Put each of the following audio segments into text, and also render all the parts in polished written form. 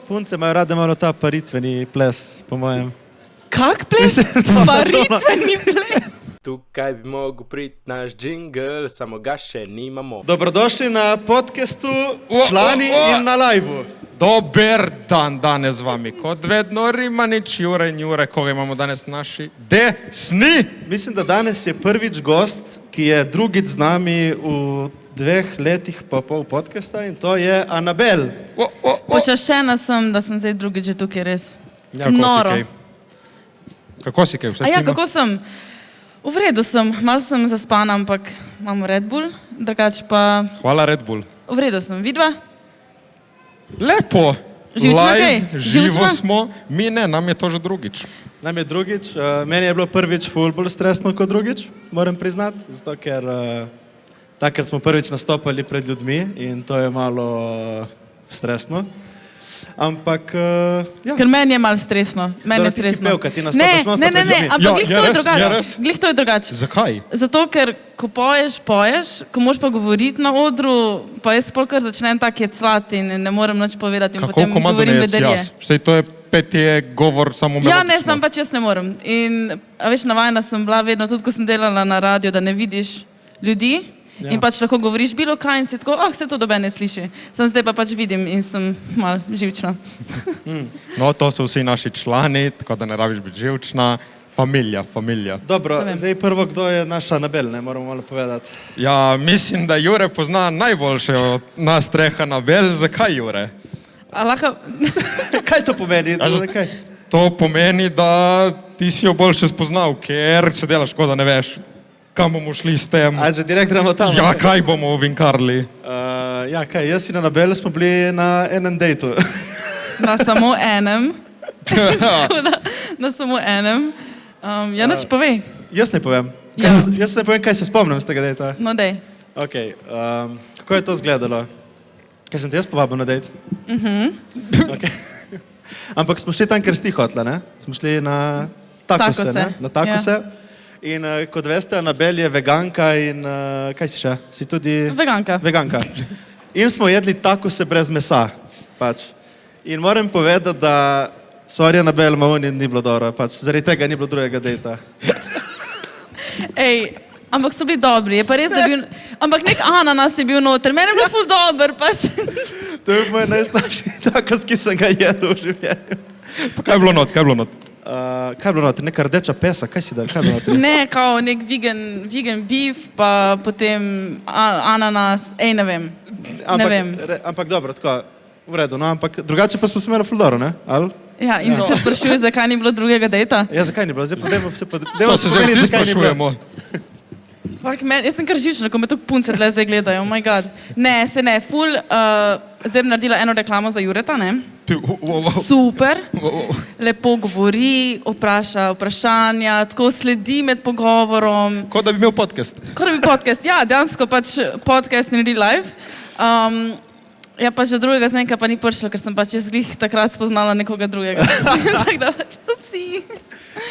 punce imajo rade malo ta paritveni ples, po mojem. Kak ples? Paritveni ples? Tukaj bi mogel priti naš džingl, samo ga še nimamo. Dobrodošli na podcastu Člani in na liveu. Dober dan danes z vami. Kot vedno Rimanič, Jure in Jure, koga imamo danes naši desni. Mislim, da danes je prvič gost, ki je drugič z nami v 2 letih pa pol podcasta in to je Anabel. Počaščena sem, da sem zdaj drugič že tukaj, res. Ja, Noro. Kako si kaj? Vse A ja, snima? kako sem? V redu sem, malo sem zaspana, ampak imamo Red Bull, drugače pa Hvala Red Bull. v redu sem. Vidva? Lepo. Živčna kaj? Live, živo Živčna? smo. Mi ne, nam je to že drugič. Nam je drugič, meni je bilo prvič ful bolj stresno kot drugič, moram priznati, zato ker takrat smo prvič nastopali pred ljudmi in to je malo stresno. Ampak, ja. Ker meni je malo stresno. Meni je Dobro, ti si stresno. pevka, ti nastopaš non-stop pred ljudmi. ampak Ja, glih je to je res, je drugače. res. Glih to je drugače. Zakaj? Zato, ker ko poješ, ko moraš pa govoriti na odru, pa jaz pol kar začnem tak jeclati in ne morem nič povedati in Kako potem komado govorim ne jaz? bedarije. Sej to je petje govor samo Ja, ne, melodično. sam pač jaz ne morem. In, a veš, navajena sem bila vedno, tudi ko sem delala na radiju, da ne vidiš ljudi. Ja. In pač lahko govoriš bilo kaj in si tako, se to doben ne sliši. Sem zdaj pa pač vidim in sem malo živčna. No, to so vsi naši člani, tako da ne rabiš biti živčna. Familija. Dobro, Se vem. zdaj prvo, kdo je naša Anabel, ne moramo malo povedati. Ja, mislim, da Jure pozna najboljše od nas treh Anabel. Zakaj Jure? A lahko... Kaj to pomeni? Zakaj? To pomeni, da ti si jo boljše spoznal, ker se delaš, kot da ne veš, kam bomo šli s tem. A že direkt gremo tam? Ja, kaj bomo vinkarli? Ja, kaj, jaz in Anabel smo bili na enem dejtu. Na samo enem. Tako da, na samo enem. Ja, nič povej. Jaz ne povem. Ja. Jaz ne povem, kaj se spomnim z tega dejta. No, dej. Okay, kako je to izgledalo? Kaj sem te jaz povabil na dejt? Okay. Ampak smo šli tam, ker si ti hotla, ne? Smo šli na takose, Takose, ne? Na takose. In kot veste, Anabel je veganka in kaj si še? Si tudi... Veganka. Veganka. In smo jedli takose brez mesa, pač. In moram povedati, da sorry, Anabel, malo ni bilo dobro, pač. Zaradi tega ni bilo drugega dejta. Ej, ampak so bili dobri, je pa res, da bil... Ampak nek ananas je bil noter, meni je bil ful dober, pač. To je moj najslabši takos, ki sem ga jedel v življenju. Kaj je bilo not? Kaj je bilo noter? Neka rdeča pesa, kaj si dal? Kaj je bilo noter? Ne, kao nek vegan beef, pa potem ananas, ne vem. Ne vem. Ampak dobro, tako, v redu, no, ampak drugače pa smo se imeli ful dobro, ne? Ali? Ja, in se sprašuje, zakaj ni bilo drugega dejta? Ja, zakaj ni bilo? Zdaj pa dajmo se To se zdaj vsi sprašujemo. Fak, jaz sem kar živčna, ko me tukaj punce tle zdaj gledajo, oh my god. Ne, se ne, ful, zdaj bi naredila eno reklamo za Jureta, ne? Super, lepo govori, vpraša vprašanja, tako sledi med pogovorom. Kot da bi imel podcast. Kot da bi podcast, ja, dejansko pač podcast naredi live. Ja, pa že drugega zmenka pa ni prišlo, ker sem pač jaz glih takrat spoznala nekoga drugega. Tako da pač, upsi.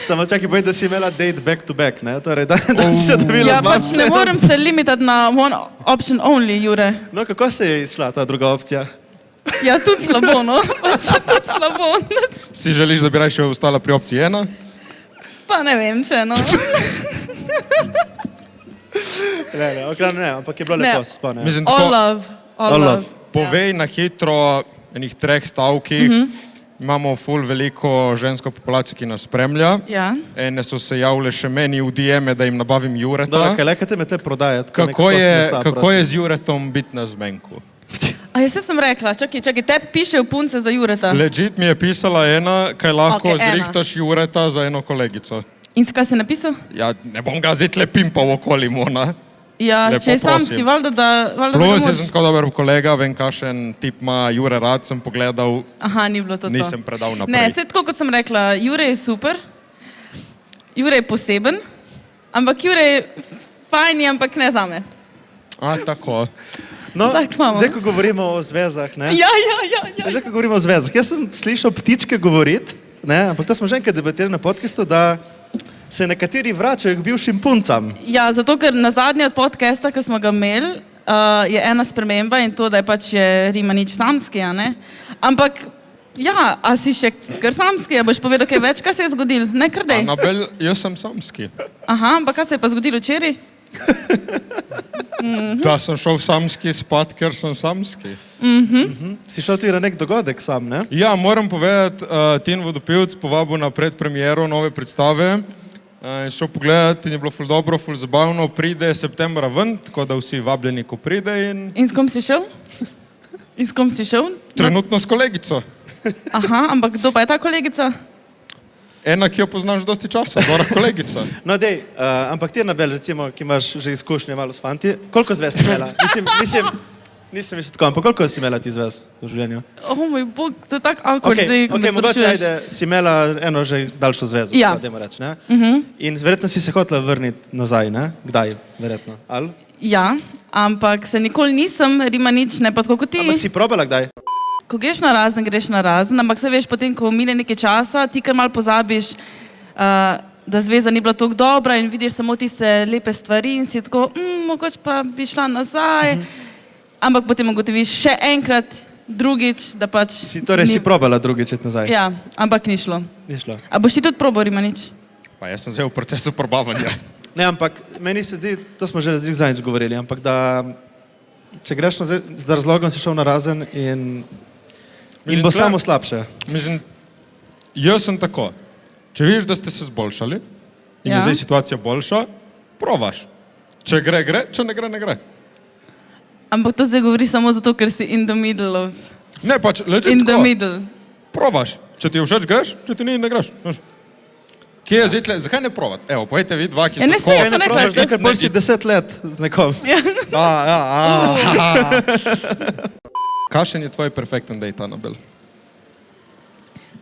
Samo čakaj, povedi, da si imela date back to back, ne? Torej, da si se dobila Ja, z mamo. pač ne morem se limitati na one option only, Jure. No, kako se je izšla ta druga opcija? Ja, tudi slabo, no. Pač tudi slabo. Si želiš, da bi raje ostala pri opciji 1? Pa ne vem, če, no. Ne, ampak je bilo Ne. lepo, se spomnim. Mislim, All tako, love, all All love. love. povej na hitro enih 3 stavkih. Imamo ful veliko žensko populacijo, ki nas spremlja. Ja. Ene so se javile še meni v DM-e, da jim nabavim Jureta. Dobro, kaj lekate me te prodajati? Kako je z Juretom biti na zmenku? A jaz sem rekla, čakaj, tebi pišejo punce za Jureta. Legit mi je pisala ena, kaj lahko Okej, ena. zrihtaš Jureta za eno kolegico. In kaj si napisal? Ja, ne bom ga zdaj pimpal okoli Mona. Ja, Lepo če je prosim. samski, valjda da ga Plus, moraš. jaz sem tako dober kolega, vem, kakšen tip ima Jure rad, sem pogledal, Aha, ni bilo to. nisem predal naprej. Ne, vse tako, kot sem rekla, Jure je super, Jure je poseben, ampak Jure je fajn, ampak ne zame. A, tako. No, Tako imamo. zdaj, ko govorimo o zvezah, ne? Ja. Že ko govorimo o zvezah, jaz sem slišal ptičke govoriti, ne? Ampak to smo že enkrat debatirali na podcastu, da se nekateri vračajo k bivšim puncam. Ja, zato ker na zadnji od podcasta, ki smo ga imeli, je ena sprememba in to, da je pač Rimanič samski, a ne? Ampak Ja, a si še kar samski, a boš povedal kaj več, kaj se je zgodilo? Ne krdej. Anabel, jaz sem samski. Aha, ampak kaj se je pa zgodilo včeraj? Da sem šel samski spat, ker sem samski. Si šel tudi na nek dogodek sam, ne? Ja, moram povedati, Tin Vodopivc povabil na predpremiero nove predstave. Šel pogledat in je bilo ful dobro, ful zabavno. Pride septembra ven, tako da vsi vabljeni, ko pride in... In s kom si šel? In s kom si šel? Trenutno s kolegico. Aha, ampak kdo pa je ta kolegica? Ena, ki jo poznaš dosti časa, dobra kolegica. No, dej, ampak ti, Anabel, recimo, ki imaš že izkušnje malo s fanti, koliko zvez si imela? Nisem mislil tako, ampak koliko si imela ti zvez v življenju? O moj bog, to je tako awkward, zdaj, ko me mogoče, sprašuješ. ajde, si imela eno že daljšo zvezo, Ja. dajmo reči, ne? In verjetno si se hotela vrniti nazaj, ne? Kdaj, verjetno? Ali? Ja, ampak se nikoli nisem, rima nič, ne pa tako kot ti. Ampak si probala kdaj? Ko greš na razen, ampak se veš, potem, ko mine nekaj časa, ti kar mal pozabiš, da zveza ni bila tako dobra in vidiš samo tiste lepe stvari in si tako, mogoče pa bi šla nazaj, ampak potem ugotoviš še enkrat, drugič, da pač... Si probala drugič iti nazaj? Ja, ampak ni šlo. Ni šlo. A boš ti tudi probal, rima nič? Pa jaz sem zdaj v procesu probavanja. Ne, ampak meni se zdi, to smo že zadnjič govorili, ampak da če greš nazaj, z razlogom si šel na razen in bo samo slabše. Mislim, jaz sem tako. Če vidiš, da ste se zboljšali in je zdaj situacija boljša, probaš. Če gre, gre, če ne gre, ne gre. Ampak to zdaj govori samo zato, ker si in the middle of... Ne, pač, legit In the tako. middle. Probaš. Če ti je všeč, greš, če ti ni, ne greš. Kje je zdaj tle? Zakaj ne provat? Evo, povejte vi dva, ki ste ne, tako... saj, Ne probaš, rekla, ker bolj si 10 let z nekom. Kakšen je tvoj perfekten date, Anabel?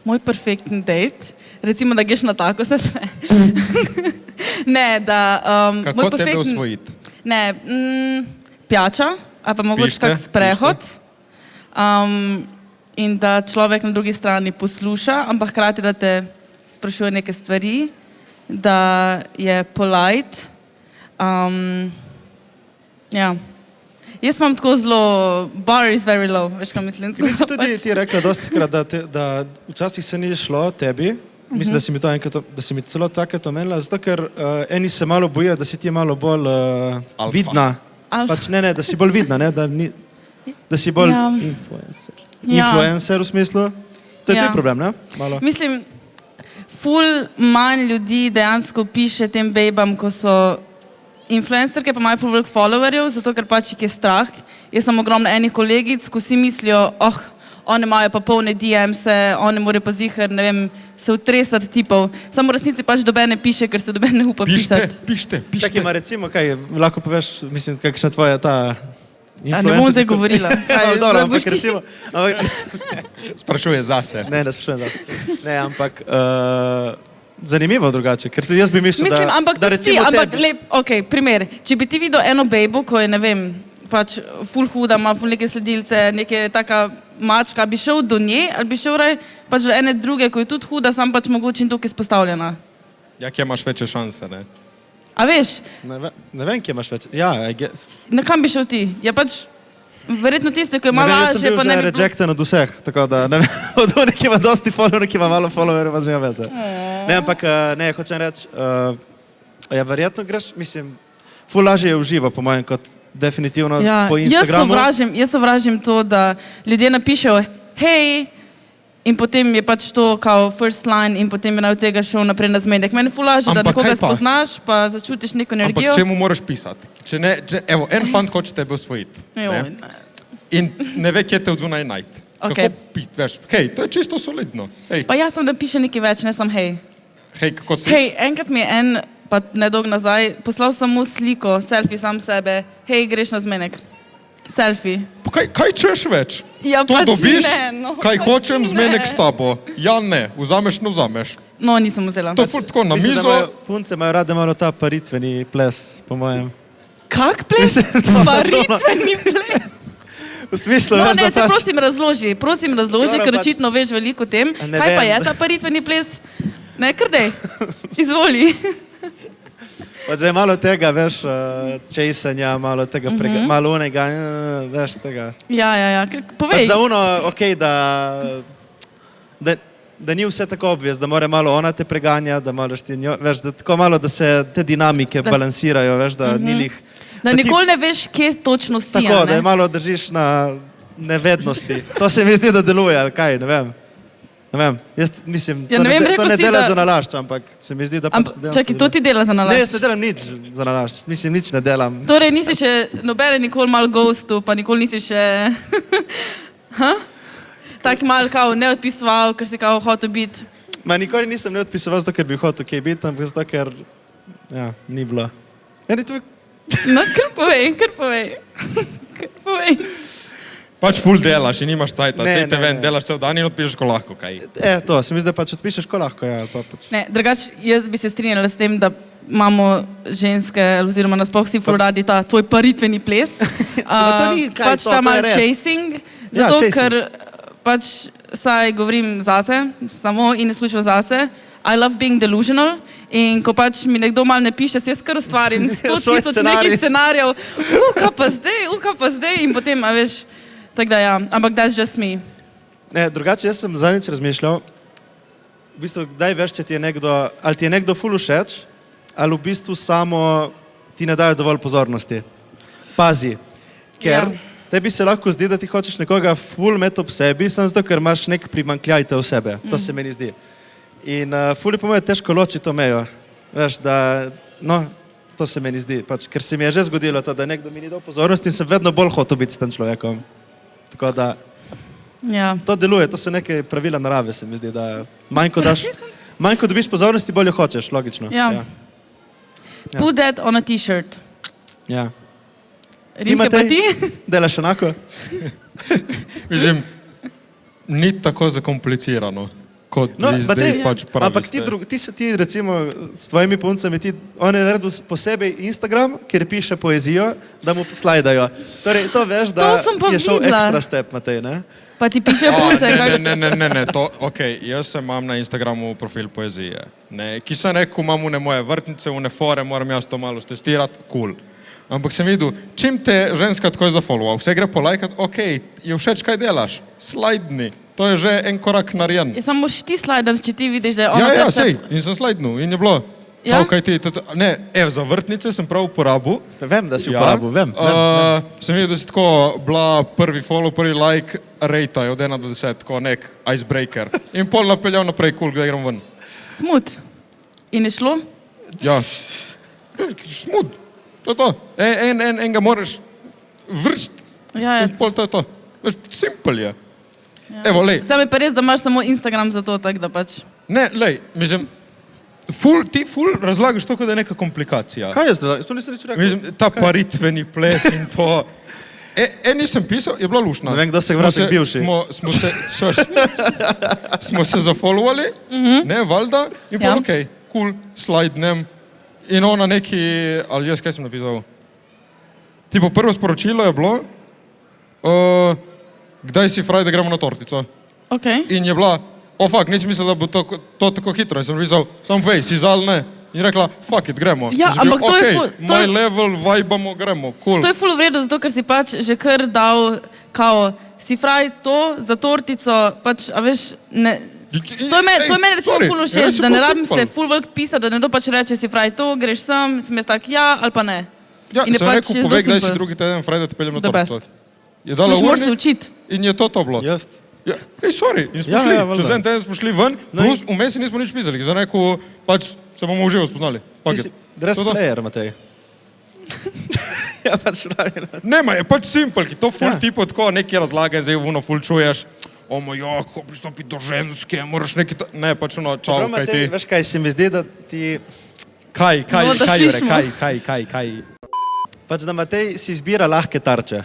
Moj perfekten date, recimo, da greš na tako, se sve. Ne, da... Kako tebe osvojiti? Ne, pijača, ali pa mogoče kak sprehod. In da človek na drugi strani posluša, ampak hkrati, da te sprašuje neke stvari, da je polite. Ja. Jaz imam tako zelo, bar is very low, veš, kaj mislim. Nisem tudi ti rekla dosti krat, da včasih se ni šlo tebi. Mislim, da si mi celo takrat omenila, zato ker eni se malo bojijo, da si ti malo bolj vidna. Pač ne, da si bolj vidna, ne, da si bolj influencer. Influencer v smislu. To je tudi problem, ne? Malo. Mislim, ful manj ljudi dejansko piše tem bejbam, ko so influencerke, pa imajo ful veliko followerjev, zato ker pač jih je strah. Jaz sem ogromno enih kolegic, ko si mislijo, one imajo pa polne DM-se, one morajo pa zihar, ne vem, se utresati tipov. Samo v resnici pač doben ne piše, ker se doben ne upa pisati. Pište. Čakaj, ima recimo, kaj, lahko poveš, mislim, kakšna tvoja ta influencer. Ne bom zdaj govorila. Dobro, ampak recimo... Sprašuje zase. Ne sprašujem zase. Ne, ampak zanimivo drugače, ker tudi jaz bi mislil, Mislim, ampak da tudi ti, recimo ampak tebi... okej, primer, če bi ti videl eno bejbo, ko je, ne vem, pač ful huda, ima ful neke sledilce, neke taka mačka, bi šel do nje ali bi šel raj pač do ene druge, ko je tudi huda, sam pač mogoče in tukaj izpostavljena. Ja, kje imaš večje šanse, ne? A veš, Ne vem, kje imaš več. Ja, na kam bi šel ti? Ja pač, verjetno tiste, ko je ne malo vem, jaz sem lažje, bil pa že ne bi... rejecten od vseh, tako da ne vem, od onih, ki ima dosti followerjev, ki ima malo followerjev, pa z njima veze. Ne, ampak ne, hočem reči, ja, verjetno greš, mislim, ful lažje je v živo, po mojem, kot definitivno po Instagramu. Jaz sovražim to, da ljudje napišejo hej, in potem je pač to kao first line in potem je od tega šel naprej na zmenek. Meni je ful lažje, da nekoga spoznaš, pa začutiš neko energijo. Ampak čemu moraš pisati? Evo, en fant hoče tebe osvojiti. In ne ve, kje te od zunaj najti. Okay. Kako piti, veš? Hej, to je čisto solidno. Hej, Pa jaz sem, da piše nekaj več, ne sam hej. kako si? Hej, enkrat mi je en, pa nedolgo nazaj, poslal samo sliko, selfie sam sebe. Hej, greš na zmenek. Selfie. Pa kaj češ več? Ja, To pač dobiš? ne, no, Kaj pač hočem, ne. zmenek s tabo. Ja, ne, vzameš, ne vzameš. No, nisem vzela. To je ful tako na Mislim, da mizo. punce imajo rade malo ta paritveni ples, po mojem. Kak ples? Mislim, to Paritveni ples. V smislu, No, veš, ne, da te pač... prosim razloži, Dobro, ker pač- očitno veš veliko o tem. Ne Kaj pa vem. je ta paritveni ples? Ne, kar dej. Izvoli. Pač zdaj malo tega, veš, česanja, malo tega, malo onega, veš, tega. Ja. Pač Povej. da ono, okej, da da ni vse tako obvez, da mora malo ona te preganja, da moraš ti njo, veš, da tako malo, da se te dinamike balansirajo, veš, da ni lih. Da nikoli ne veš, kje točno si. Tako, da je malo držiš na nevednosti. To se mi zdi, da deluje, ali kaj, ne vem. Ne vem, jaz mislim, Ja, ne vem, to rekel ne si, dela da- za nalašč, ampak se mi zdi, da pač dejansko Čakaj, to dela. ti dela za Ne, nalašč. jaz ne delam nič za nalašč, mislim, nič ne delam. Torej nisi še nobene nikoli mal ghostu, pa nikoli nisi še tak mal kao ne odpisoval, ker si kao hotel biti. Ma nikoli nisem ne odpisoval zato, ker bi hotel kaj biti, ampak zato, ker ja, ni bilo. Ja, to je No, kar povej, kar povej. Kar povej. Pač ful delaš in nimaš cajta, Ne, sej te ne, ven, ne. delaš cel dan in odpišeš ko lahko, kaj. to, se mi zdi, da pač odpišeš ko lahko, ja, ali pa pač. Ne, drugač, jaz bi se strinjala s tem, da imamo ženske, oziroma nasploh vsi ful radi ta tvoj paritveni ples. Ma to ni kaj, pač to ta je mal res. chasing, Ja, zato chasing. ker pač saj govorim zase, samo in izključno zase. I love being delusional in ko pač mi nekdo mal ne piše, se jaz kar ustvarim 100 Svoj tisoč scenarij. nekih scenarijev, kaj pa zdaj in potem, a veš, tako da ja, ampak that's just me. Ne, drugače jaz sem zadnjič razmišljal, v bistvu, kdaj veš, če ti je nekdo, ali ti je nekdo ful všeč, ali v bistvu samo ti ne dajo dovolj pozornosti. Pazi, ker Ja. tebi se lahko zdi, da ti hočeš nekoga ful imeti ob sebi, samo zato, ker imaš nek primanjkljaj te v sebe. To se meni zdi. In ful je po mojem težko loči to mejo. Veš, da, no, to se meni zdi, pač, ker se mi je že zgodilo to, da nekdo mi ni dal pozornosti in sem vedno bolj hotel biti s tem človekom. Tako da Ja. to deluje, to so neke pravila narave, se mi zdi, da manj ko dobiš pozornosti, bolj jo hočeš, logično. Ja. Put that on a t-shirt. Ja. Rimke pa Matej? ti? Delaš enako? Mislim, ni tako zakomplicirano, kot vi zdaj Matej, pač pravite. ampak ti recimo s tvojimi puncami, on je naredil posebej Instagram, kjer piše poezijo, da mu slajdajo. Torej, to veš, da To sem pa je šel videla. ekstra step, Matej, ne? Pa ti piše punce, Ne, to, ok, jaz sem imam na Instagramu profil poezije, ne, ki sem rekel, imam une moje vrtnice, une fore, moram jaz to malo testirati, cool. Ampak sem videl, čim te ženska tako je zafollowa, vse gre polajkat, ok, je všeč, kaj delaš, slajdni, to je že en korak narejen. Ja, samo moraš ti slajdati, če ti vidiš, da je ona. Ja, tebe- sej, in sem slajdnil in je bilo. Ja? Kaj ti, ne, za vrtnice sem prav uporabil. Vem, da si uporabil, vem. Sem videl, da si tako bila prvi follow, prvi like, rejtaj od 1 do 10, tako nek icebreaker. In pol napeljal naprej, kul, kdaj grem ven. Smut. In je šlo? Ja. Smut. To je to. En ga moraš vršiti. Ja, ja. In pol to je to. Veš, simpel je. Evo, lej. Sam je pa res, da imaš samo Instagram za to, tako da pač. Ne, lej, mislim, ti ful razlagaš to, kot da je neka komplikacija. Kaj jaz, to nisem nič rekel. Mislim, ta paritveni ples in to. Nisem pisal, je bila lušna. Ne vem, kdo se je vratil k bivši. Smo se zafollowali, ne, valjda, in Ja. pa ok, cool, slajdnem. In ona neki, ali jaz kaj sem napisal? Tipo, prvo sporočilo je bilo, kdaj si fraj, da gremo na tortico. Ok. In je bila, fuck, nisem mislil, da bo to tako hitro. In sem napisal, sam vej, si zal ne. In je rekla, fuck it, gremo. Ja, In sem bil, ampak to je "Okej, ful- to my je- level, vibamo, gremo, cool. To je ful v redu, zato ker si pač že kar dal, kao, si fraj to za tortico, pač, a veš, ne. To je meni recimo sorry, ful res všeč, je da ne bilo rabim simpel. se ful veliko pisati, da nekdo pač reče, si fraj to, greš sem jaz tak ja ali pa ne. Ja, In je sem pač rekel, zelo povej, kdaj si simpel. drugi teden, fraj, da te peljem na The tortico. best. Je dala Moraš se urnik učiti. in je to bilo. Jaz. Ja, sorry, in smo Ja, šli, ja, valjda. čez en teden smo šli ven, No plus vmes si nismo nič pisali, za neko, pač se bomo uživo spoznali. Fuck Ti it. si dress To je to. player, Matej. Ja, pač pravim. Ne, ma je pač simpel, ki to ful Ja. tipo tako neki razlage, zdaj vuno ful čuješ, ja, kako pristopiti do ženske, moraš neki, ne, pač ono, čau, Prav, kaj ti, Matej, veš kaj, se mi zdi, da ti, No, da Jure, slišimo. kaj. pač da Matej si izbira lahke tarče.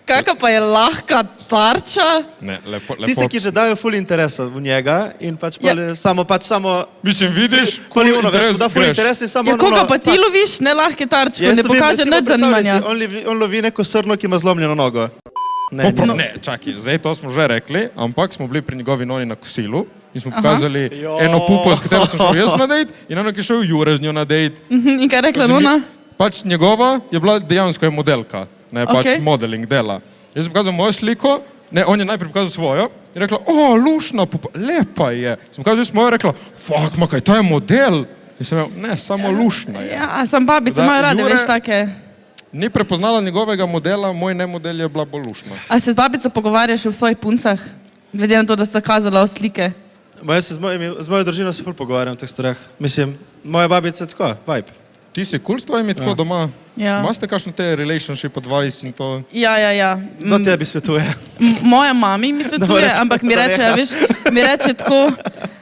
Kakšna pa je lahka tarča? Ne, lepo. Tisti, ki že dajo ful interesa v njega in pač Ja. samo Mislim, vidiš, koli ono, veš, interes da ful greš. interes in samo Ja, ono, koga pa ti loviš, ne lahke tarčke, Jaz ne lovim, pokaže recimo, nič predstavljaj zanimanja. si, on lovi neko srno, ki ima zlomljeno nogo. Ne, No. ni. Ne, čakaj, zdaj to smo že rekli, ampak smo bili pri njegovi noni na kosilu in smo pokazali Jo. eno pupo, s katero sem šel jaz na dejt in eno, ki je šel Jure z njo na dejt. In kaj je rekla Nona? Pač njegova je bila dejansko je modelka, ne pač Okej. modeling dela. Jaz sem pokazal mojo sliko, Ne, on je najprej pokazal svojo in rekla, lušna, lepa je. Sem pokazal mojo, rekla, fuck, kaj, to je model. In sem rekel, ne, samo lušna je. Ja, sem babice, imajo rade, Jure veš, take. Ni prepoznala njegovega modela, moj ne model je bila bolj lušna. A se z babico pogovarjaš v svojih puncah? Glede na to, da sta kazala slike. Jaz se z mojo družino se ful pogovarjam o teh stvareh. Mislim, moja babica je tako, vibe. Ti si cool s tvojimi tako doma? Ja. Imaste kakšne te relationship advice in to? Ja. Do tebi svetuje. Moja mami mi svetuje, reče, ampak mi da reče, neha. veš,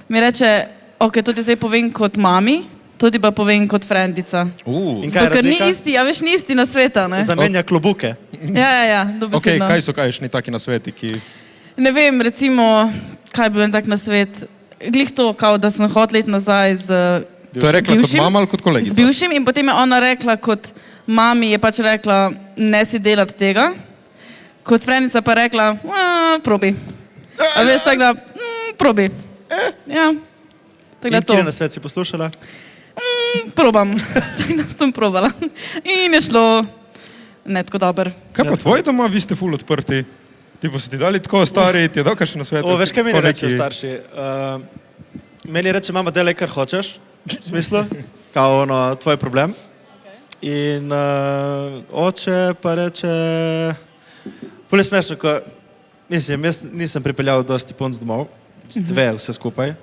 mi reče, ok, to ti zdaj povem kot mami, to ti pa povem kot frendica. In Zato, ker ni razlika? isti, ja veš, ni isti na sveta, ne? Zamenja klobuke. Ja, dobesedno. Kaj so kakšni taki nasveti, ki... Ne vem, recimo, kaj bi bil en tak na svet. Glih to, kao, da sem hotel iti nazaj z To je rekla kot bivšim, mama ali kot kolegica? z bivšim in potem je ona rekla kot mami, je pač rekla, ne si delati tega. Kot frenica pa je rekla, probi. A veš, tako da, probi. Ja, tako da In to. kjer na svet si poslušala? Probam. Tako da sem probala. In je šlo ne tako dobro. Kaj pa tvoji doma, vi ste ful odprti? Ti pa so ti dali tako stari, ti je dal kakšen nasvet? Veš, kaj meni rečejo starši? Meni reče, mama, delaj, kar hočeš, v smislu, kao ono, tvoj problem. In oče pa reče, ful je smešno, ko, mislim, jaz nisem pripeljal dosti punc domov, dve vse skupaj.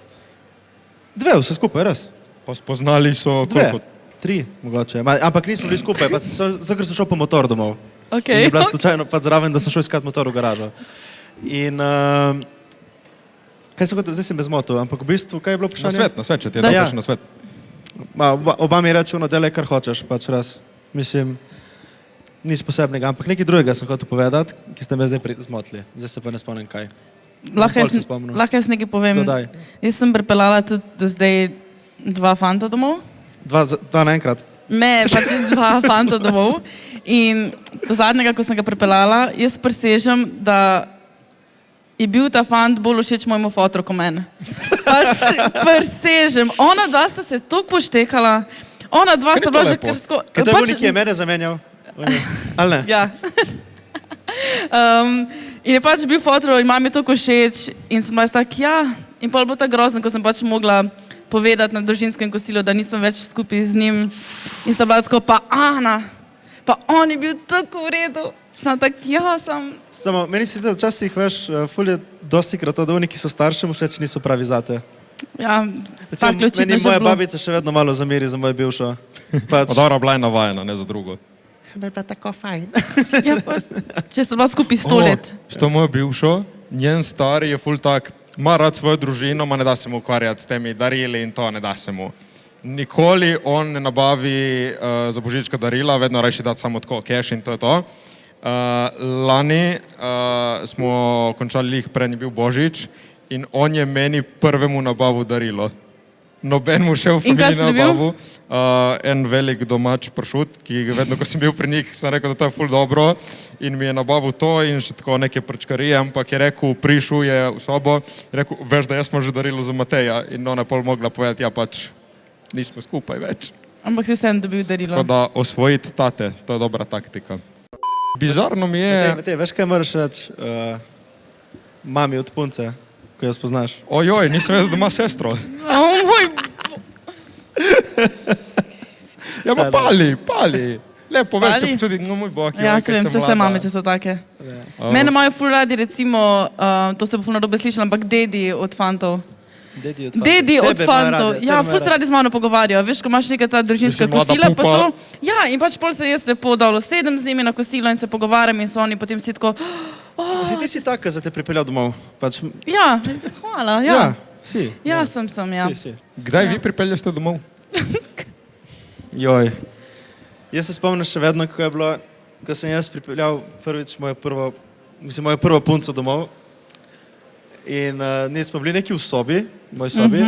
Dve vse skupaj, res. Pa spoznali so Dve, koliko? 3 mogoče, ampak nismo bili skupaj, pa zato ker sem šel po motor domov. Okay. In je bila slučajno pa zraven, da sem šel iskat motor v garažo. In kaj sem hotel, zdaj sem bez moto, ampak v bistvu, kaj je bilo vprašanje? Nasvet, če ti je Da. dal Ja. kakšen nasvet. Oba mi reče, delaj, kar hočeš, pač raz. Mislim, nič posebnega, ampak nekaj drugega sem hotel povedati, ki ste me zdaj zmotili. Zdaj se pa ne spomnim kaj. Pol se spomnil. Lahko jaz nekaj povem. Dodaj. Jaz sem pripeljala tudi do zdaj 2 fanta domov. Dva naenkrat. Ne, pač 2 fanta domov. In do zadnjega, ko sem ga pripeljala, jaz presežem, da je bil ta fant bolj všeč mojemu fotru kot meni. Pač presežem. Ona dva sta se toliko poštekala, ona dva sta bila že lepo. kar tako... Kaj to je bil, ki je mene zamenjal? Ali ne? Ja. In je pač bil fotro in mami toliko všeč in sem bila tak, ja. In pol bo tako grozno, ko sem pač mogla povedati na družinskem kosilu, da nisem več skupaj z njim. In sem bila tako, pa Ana, pa on je bil tako v redu. Sem tak, ja, sem... Samo, meni se zdi, da včasih, veš, ful je dosti krat to, da oni, ki so staršem všeč, niso pravi zate. Ja, Recimo, tako je očitno meni že moja bilo. babica še vedno malo zameri za mojo bivšo. Pač, Dobro, bila je navajena, ne za drugo. ne pa tako fajn. Ja, pa, če sem bila skupaj 100 let. S to mojo bivšo, njen stari je ful tak, ima rad svojo družino, ma ne da se mu ukvarjati s temi darili in to ne da se mu. Nikoli on ne nabavi za božička darila, vedno rajši dati samo tako cash in to je to. Lani smo končali lih, prej je bil božič in on je meni prvemu nabavil darilo. Noben mu še v In kaj familiji si dobil? nabavil. En velik domač pršut, ki vedno, ko sem bil pri njih, sem rekel, da to je ful dobro in mi je nabavil to in še tako neke prčkarije, ampak je rekel, prišel je v sobo, rekel, veš, da jaz smo že darilo za Mateja in ona je pol mogla povedati, ja pač nismo skupaj več. Ampak si sem dobil darilo. Tako da osvojiti tate, to je dobra taktika. Bizarno mi je, Matej, veš, kaj moraš reči mami od punce, ko jo spoznaš? ojoj, nisem vedel, da ima sestro. Moj... Ja, pa pali. Lepo, veš, se Pali? počuti, no moj bog, Ja, joj, se kaj vem, sem vse mlada. mamice so take. Mene imajo ful radi, recimo, to se bo ful narobe slišalo, ampak dedi od fantov. Dedi od fantov. Ja, ful se radi z mano pogovarjajo. Veš, ko imaš neka ta družinska Mislim, mlada kosila, pa pupa. to. Ja, in pač pol se jaz lepo dolo sedem z njimi na kosilo in se pogovarjam in so oni potem si tako, Si ti si taka, da te pripeljal domov? Pač, ja, hvala, ja. si. Ja, sem, ja. Si. Kdaj vi pripeljete domov? Joj. Jaz se spomnim še vedno, kako je bilo, ko sem jaz pripeljal prvič mojo prvo punco domov. In nismo bili neki v sobi, moji sobi.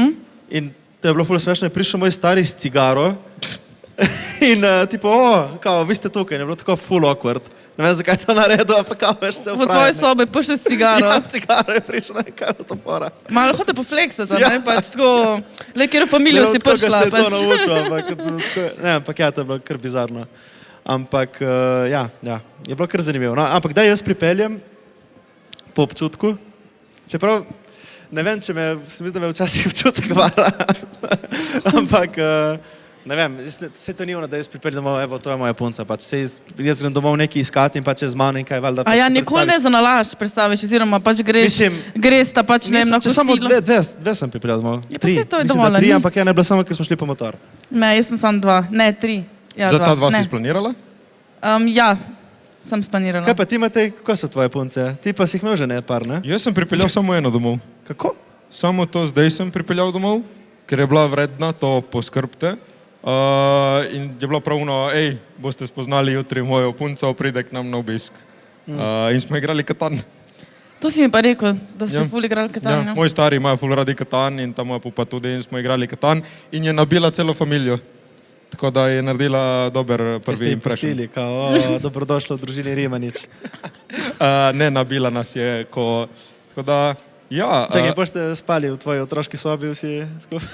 In to je bilo ful smešno, je prišel moj stari s cigaro. In tipo, kao, vi ste tukaj, in je bilo tako full awkward. Ne vem, zakaj je to naredil, ampak kao, veš, se V tvoji sobi pa še s cigaro. Ja, s cigaro je prišel, ne, kaj je to fora. Malo hoče pofleksati, Ja. ne, pač tako, le kjer v familijo si prišla. Se je to Pač. naučil, ampak ja, to je bilo kar bizarno. Ampak ja, je bilo kar zanimivo. No, ampak da jaz pripeljem po občutku. Čeprav, ne vem, če mislim, da me včasih občutek vara. Ampak, ne vem, vse to ni ono, da jaz pripeljem domov, evo, to je moja punca. Pač, jaz grem domov nekaj iskati in pač je z mano in kaj valjda. A ja, nikoli ne za nalašč predstaviš, oziroma pač greš ta pač ne vem na kosilo. Samo dve sem pripeljal domov. Ja, pa saj to je Mislim, dovolj, da tri, ni? ampak ja, ne bilo samo, ker smo šli po motor. Ne, jaz sem samo 2, ne 3. Ja, Za ta 2 ne. si splanirala? Ja, sem splanirala. Kaj pa ti, Matej, kako so tvoje punce? Ti pa si jih imel že ne par, ne? Jaz sem pripeljal samo eno domov. Kako? Samo to zdaj sem pripeljal domov, ker je bila vredna, to poskrbte. In je bilo pravno, boste spoznali jutri mojo punco, pride k nam na obisk. In smo igrali Katan. To si mi pa rekel, da ste Ja. ful igrali Katan. Ja, moji stari imajo ful radi Katan in ta moja pupa tudi in smo igrali Katan in je nabila celo familijo. Tako da je naredila dober Kaj ste prvi jih impression. pustili, kao, dobrodošlo v družini Rimanič. Ne, nabila nas je, tako da, ja. Čakaj, boste spali v tvoji otroški sobi vsi skupaj?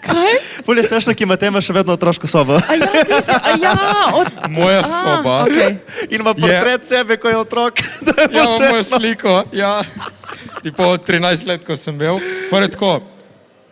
Kaj? Ful je smešno, ki Matej ima še vedno otroško sobo. A ja, ti že, a ja, Moja soba. Okay. In ima portret sebe, ko je otrok. Da je Ja, bilo mojo smešno. sliko, ja. Tipo 13 let, ko sem bil. Torej tako,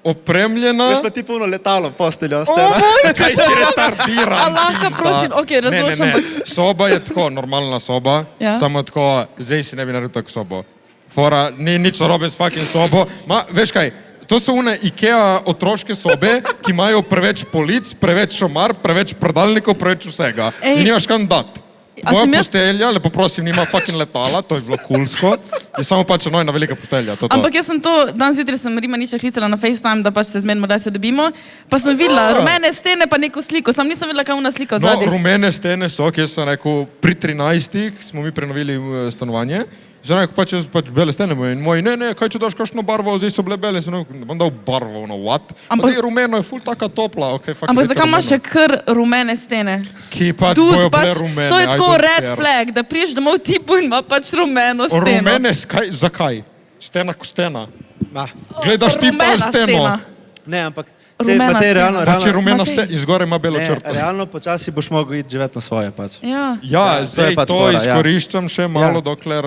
opremljena. Veš pa ti polno letalo, posteljo, O scena. moj Kaj si retardiran? A lahko, pizda? prosim, okej, razložim, Ne. Soba je tako, normalna soba, Ja. samo tako, zdaj si ne bi naredil tako sobo. Fora, ni nič narobe s fucking sobo. Veš kaj, to so one IKEA otroške sobe, ki imajo preveč polic, preveč šomar, preveč predalnikov, preveč vsega. Ej. In nimaš kam dati. A Moja sem jaz- postelja, lepo prosim, nima fucking letala, to je bilo kulsko. Je samo pač ena velika postelja, to je to. Ampak jaz sem to, danes jutri sem Rimaniča klicala na FaceTime, da pač se zmenimo, da se dobimo. Pa sem videla rumene stene, pa neko sliko, sam nisem videla, kaj ona slika No, odzadaj. rumene stene so, kjer sem rekel, pri 13 smo mi prenovili stanovanje. Zdaj rekel, pač jaz pač bele stene moje. In moji, ne, kaj če daš kakšno barvo, zdaj so bile bele. Sem rekel, ne bom dal barvo, no what? Ampak- Pa rumeno je ful taka topla, ok, fuck. Ampak dajte zakaj imaš še rumeno. kar rumene stene? Ki pač Dude, bojo bile pač, rumene. to je I tako don't red care. flag, da priješ domov tipu in ima pač rumeno steno. Rumene, zakaj? Stena ko stena. Ma, Gledaš tipa ali Rumena steno? stena. ne, ampak sej, Rumena Matej, stena. realno, Pač je rumena Matej. stena, izgore ima belo ne, črto. realno počasi boš mogel iti živeti na svoje pač. Ja. Ja, Ja, to je zdaj pač to fora, ja. izkoriščam še malo, Ja. dokler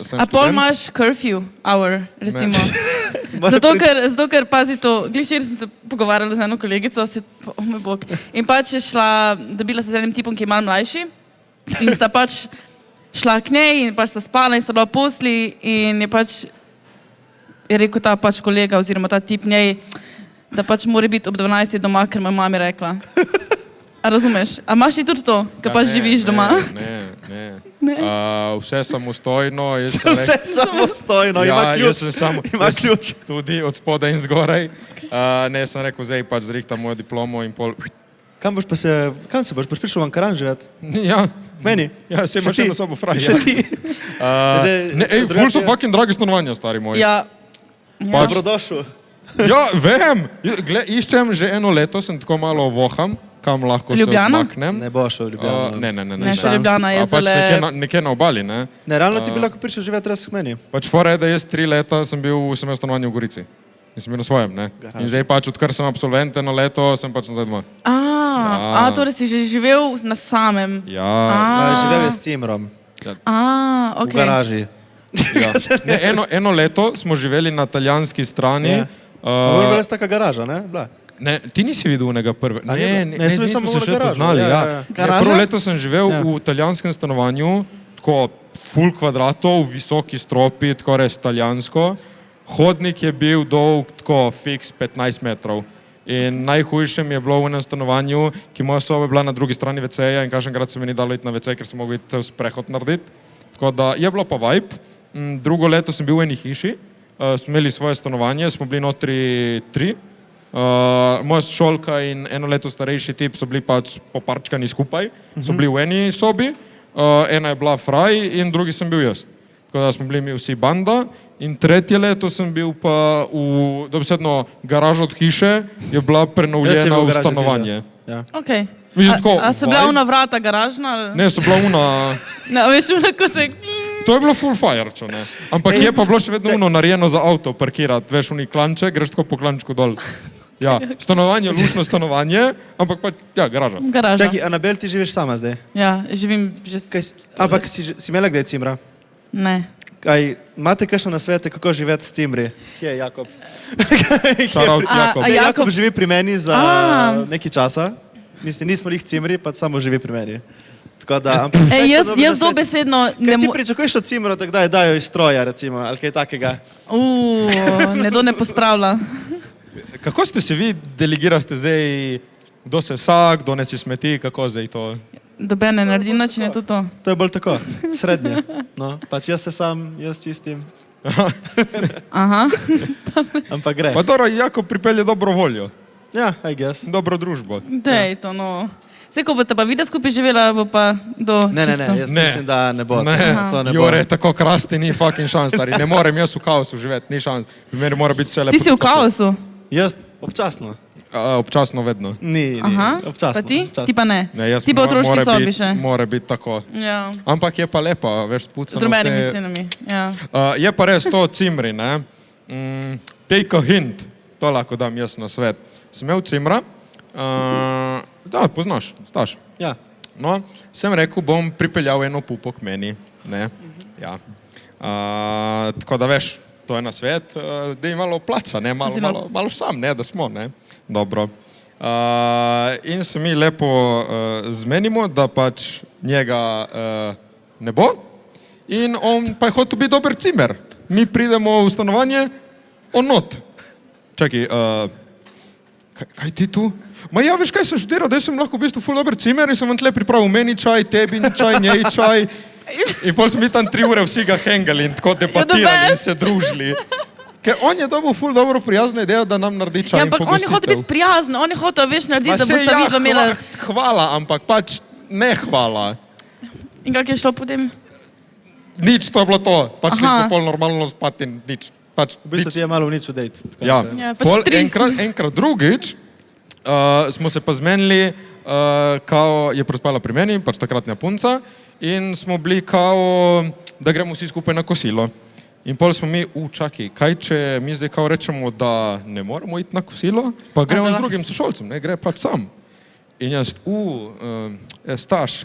sem A pol študent. imaš curfew hour, recimo. Mora Zato, ker pazi to, glih včeraj sem se pogovarjala z eno kolegico, oh moj bog, in pač je šla, dobila se z enim tipom, ki je malo mlajši in sta pač šla k njej in pač sta spala in sta bila v posli in je pač, je rekel ta pač kolega oziroma ta tip njej, da pač mora biti ob 12 doma, ker mu je mami rekla. A razumeš? A imaš ti tudi to, ker pač živiš doma? Ne. Vse samostojno. jaz sem Vse samostojno, ima ključ. Jaz sem samo, Ima jaz ključ. tudi od spodaj in zgoraj. Ne, sem rekel, zdaj pač zrihtam mojo diplomo in pol. Kam se boš prišel v Ankaran živeti? Ja, Meni? ja, se imaš Še ti? eno sobo fraj. Še ti? Ful so fucking dragi stanovanja, stari moji. Ja. Pač- Dobrodošel. Ja, vem. Iščem že eno leto, sem tako malo voham, kam lahko Ljubljana? se odmaknem. Ne boš šel v Ljubljano. Ne, se Ljubljana je Pač zelo... nekje na obali, ne? Ne, realno ti bi lahko prišel živeti res k meni. Pač fora je, da jaz 3 leta sem imel stanovanje v Gorici. In sem bil na svojem, ne? Garaža. In zdaj pač, odkar sem absolvent eno leto, sem pač nazaj doma. Torej si že živel na samem. Ja, Živel je s cimrom v Ok. garaži. ja. Ne, eno leto smo živeli na italijanski strani. Ja. To je bila res taka garaža, ne? Bila. Ne, ti nisi videl onega prvega. A ni bilo? Ne, sem bil samo nismo se v še garažu, poznali. ja, Ja, ja, ja. Ne, Garaža? prvo leto sem živel Ja. v italijanskem stanovanju, tako full kvadratov, visoki stropi, tako res italijansko. Hodnik je bil dolg tako fiks 15 metrov. In najhujše mi je bilo v enem stanovanju, ki moja soba je bila na drugi strani WC-ja in kaženkrat se mi ni dalo iti na WC, ker sem mogel iti cel sprehod narediti. Tako da je bilo pa vibe. Drugo leto sem bil v eni hiši, smo imeli svoje stanovanje, smo bili notri 3. Moja šolka in eno leto starejši tip so bili pač poparčkani skupaj, so bili v eni sobi, ena je bila fraj in drugi sem bil jaz. Tako da smo bili mi vsi banda in tretje leto sem bil pa v dobesedno garažo od hiše, je bila Res je prenovljena bil v garaža stanovanje. hiša. Ja. Okay. Mislim, tako, A so bila vibe? ona vrata garažna? Ali? Ne, so bila una... Ne, veš, ko se... To je bilo full fire, čo ne. Ampak je pa bilo še vedno uno narejeno za avto parkirati, veš, unik klanče, greš tako po klančku dol. Ja, stanovanje, lušno stanovanje, ampak pa, ja, garaža. Garaža. Čakaj, Anabel, ti živiš sama zdaj? Ja, živim že... Ampak si imela kdaj cimra? Ne. imate kakšne nasvete, kako živeti s cimri? Kje je Jakob? Šarovt Jakob. Jakob živi pri meni za nekaj časa. Mislim, nismo jih cimri, pa samo živi pri meni. Tako da, Jaz dobesedno ne morem. Ti pričakuješ od cimra, da kdaj dajo iz stroja, recimo, ali kaj takega? Ne pospravlja. Kako ste se vi delegirali zdaj, kdo se vsak, kdo ne si smeti, kako zdaj to? Doben ne naredi nič, ne tudi to. To je bolj tako, srednje. No, pač jaz se sam, jaz čistim. Aha. Ampak gre. Pa dobro, Jakob pripelje dobro voljo. Ja, I guess. Dobro družbo. Dej to, no. Vse, ko boste pa videli skupaj živela, bo pa do Ne, jaz mislim, da ne bo. To ne bo. Jure, tako krasti ni fucking šans, stari. Ne morem jaz v kaosu živeti, ni šans. V meni mora biti vse lepo. Ti si v kaosu? Jaz občasno. Občasno vedno. Ni, občasno. Pa ti? Občasno. Ti pa ne? Ne, jaz Ti pa v otroški sobi še? Mora biti tako. Ja. Ampak je pa lepa, veš, spucano. Z rumenimi stenami, ja. Je pa res to cimri, ne. Take a hint, to lahko dam jaz na svet. Sem imel cimra, da, poznaš, staš. Ja. No, sem rekel, bom pripeljal eno pupo k meni, ne. Ja. Tako da veš, to je na svet, da je malo plača, ne, malo sam, ne, da smo, ne. Dobro. In se mi lepo zmenimo, da pač njega ne bo in on pa je hotel biti dober cimer. Mi pridemo v stanovanje, on not. Čakaj, kaj ti tu? Ma ja, veš kaj sem študiral, da sem lahko v bistvu ful dober cimer in sem vam tle pripravil meni čaj, tebi čaj, njej čaj. In pol smo mi tam 3 ure vsi ga hengali in tako debatirali in se družili. Ker on je dobil ful dobro prijazno idejo, da nam naredi čaj in pogostitev. Ja, ampak on je hotel biti prijazen, on je hotel, veš, narediti, da boste vidva imela... Hvala, ampak pač ne hvala. In kak je šlo potem? Nič, to je bilo to. Pač šli smo pol normalno spati in nič. Pač, v bistvu ti je malo v nič dejt. Ja, pol enkrat drugič smo se pa zmenili, kao je prespala pri meni, pač takratna punca, in smo bili kao, da gremo vsi skupaj na kosilo. In pol smo mi, čakaj, kaj če mi zdaj kao rečemo, da ne moramo iti na kosilo, pa gremo z drugim sošolcem, ne, gre pač sam. In jaz, staš,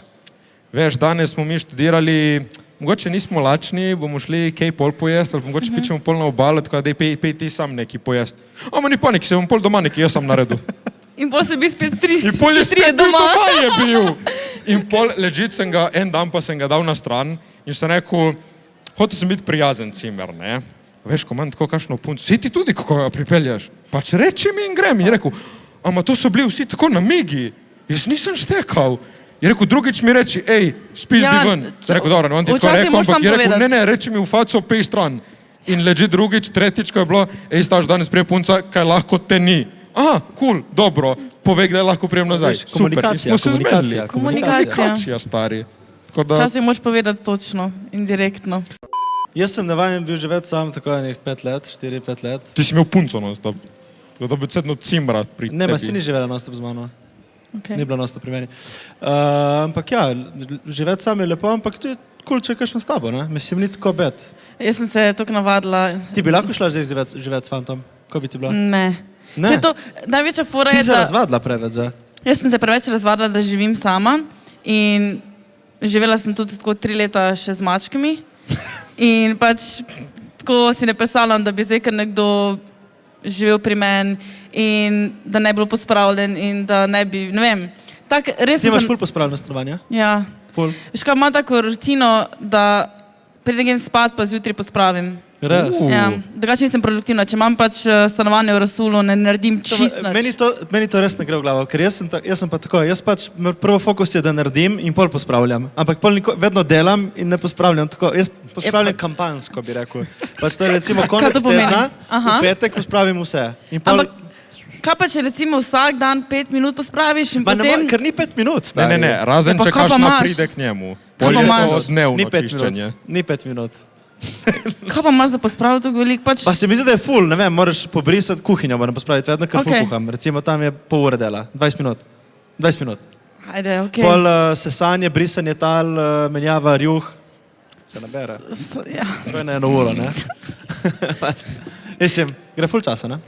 veš, danes smo mi študirali, mogoče nismo lačni, bomo šli kaj pol pojesti, ali mogoče pičemo pol na obalo, tako da pej ti sam neki pojesti. Ma ni panik, se bom pol doma neki, jaz sam naredil. In pol se bi spet tri doma je bil. In pol legit sem ga, en dan pa sem ga dal na stran in sem rekel, hotel sem biti prijazen cimer, ne. Veš, ko imam tako kakšno punco, si ti tudi, kako ga pripelješ? Pač reči mi in grem. In je rekel, ama to so bili vsi tako namigi, jaz nisem štekal. Je rekel, drugič mi reči, spizdi ven. Sem rekel, dobro, ne vam ti tako rekel, ampak je rekel, ne, reči mi v faco, pej stran. In legit drugič, tretjič, ko je bilo, staš, danes prije punca, kaj lahko te ni. Cool, dobro, povej, kdaj lahko prijem nazaj. Super, in smo se zmenili. Komunikacija, stari. Včasih moraš povedati točno in direktno. Jaz sem navajen bil živeti sam tako enih 5 let, 4-5 let. Ti si imel punco non-stop. Da bi cedno cimra pri tebi. Ne, si ni živela non-stop z mano. Ni bila non-stop pri meni. Ampak ja, živeti sam je lepo, ampak to je kul, če je kakšno s tabo, ne? Mislim, ni tako bed. Jaz sem se tako navadila. Ti bi lahko šla zdaj živeti s fantom? Ko bi ti bila? Ne. Največja fora je, da... Ti se razvadila preveč, že? Jaz sem se preveč razvadila, da živim sama in živela sem tudi tako 3 leta še z mačkami in pač tako si ne predstavljam, da bi zdaj kar nekdo živel pri meni in da ne bi bilo pospravljen in da ne bi, ne vem. Ti imaš ful pospravljeno stanovanje? Ja. Ful. Veš kaj, imam tako rutino, da pridem spat pa zjutraj pospravim. Res? Ja, drugače nisem produktivna. Če imam pač stanovanje v rasulu, ne naredim čist nič. Meni to res ne gre v glavo, ker jaz sem pa tako, jaz pač prvo fokus je, da naredim in pol pospravljam. Ampak pol vedno delam in ne pospravljam tako. Jaz pospravljam kampansko, bi rekel. Pač to je recimo konec tedna, v petek pospravim vse. Ampak kaj pa, če recimo vsak dan 5 minut pospraviš in potem... Ker ni 5 minut, stari. Ne, razen če kakšna pride k njemu. Pol je to dnevno čiščenje. Ni 5 minut. Kaj pa imaš za pospraviti tako veliko? Pa se mi zdi, da je ful, ne vem, moraš pobrisati kuhinjo, moram pospraviti vedno, ker ful kuham. Recimo tam je pol ure dela, 20 minut. 20 minut. Ajde, okej. Pol sesanje, brisanje tal, menjava rjuh. Se nabere. Ja. To je na 1 uro, ne? Mislim, gre ful časa, ne?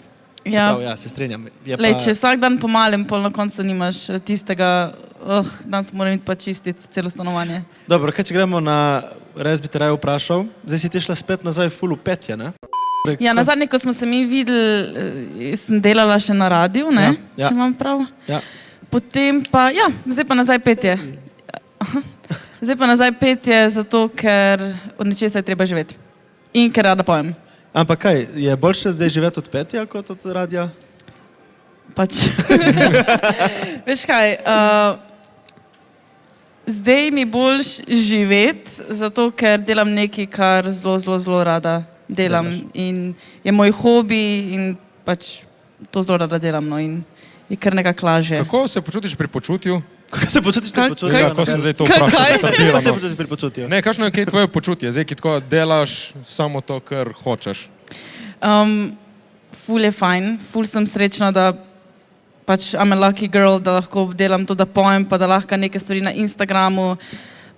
Ja. Čeprav, ja, se strinjam. Lej, če vsak dan pomalem, pol na koncu nimaš tistega danes moram iti pa čistiti celo stanovanje. Dobro, kaj če gremo na, res bi te raje vprašal, zdaj si ti šla spet nazaj ful v petje, ne? Ja, nazadnje, ko smo se mi videli, sem delala še na radiju, ne? Ja, ja. Če imam prav. Ja. Potem pa, ja, zdaj pa nazaj petje. Zdaj pa nazaj petje, zato ker od nečesa je treba živeti. In ker rada pojem. Ampak kaj, je boljše zdaj živeti od petja kot od radija? Pač. Veš kaj, zdaj mi boljš živeti, zato ker delam nekaj, kar zelo rada delam. In je moj hobi in pač to zelo rada delam, no, in je kar nekako lažje. Kako se počutiš pri počutju? Kako se počutiš pri počutju? Ja, kako sem zdaj to vprašal? Kaj? Kako se Tardirano. počutiš pri počutju? Ne, kakšno je kaj tvoje počutje? Zdaj, ki tako delaš samo to, kar hočeš. Ful je fajn, ful sem srečna, da pač I'm a lucky girl, da lahko delam to, da pojem, pa da lahko neke stvari na Instagramu,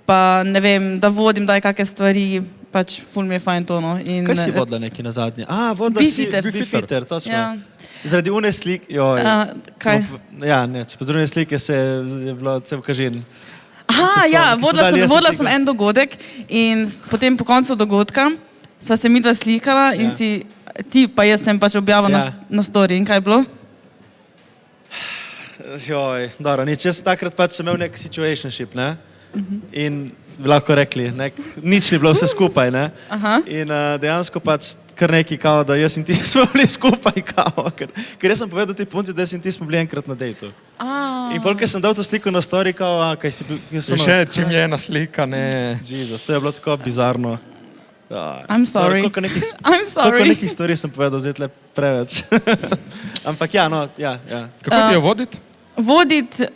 pa ne vem, da vodim, da je kakšne stvari, pač ful mi je fajn to, no. In, Kaj si vodila neki na zadnje? Vodila si Beefeater, točno. Ja. Zaradi une slike, joj. Kaj? Ja, ne, če pozorne slike je bilo cel kažin. Aha, ja, spomnim, ki smo dali vodila jaz sem slike. en dogodek in potem po koncu dogodka sva se midva slikala in Ja. si ti pa jaz tem pač objavil Ja. na story. In kaj je bilo? Joj, dobro, nič, jaz takrat pač sem imel nek situationship, ne? In bi lahko rekli, nič ni bilo vse skupaj, ne? Aha. In dejansko pač kar neki kao, da jaz in ti smo bili skupaj kao, ker jaz sem povedal ti punci, da jaz in ti smo bili enkrat na dejtu. In pol, ker sem dal to sliko na story, kao, kaj si bil, jaz sem Še čim je ena slika, ne. Jezus, to je bilo tako bizarno. I'm sorry. Koliko nekih, I'm sorry. koliko nekih stvari sem povedal, zdaj tle preveč. Ampak ja, no, ja. Kako ti je voditi? Voditi,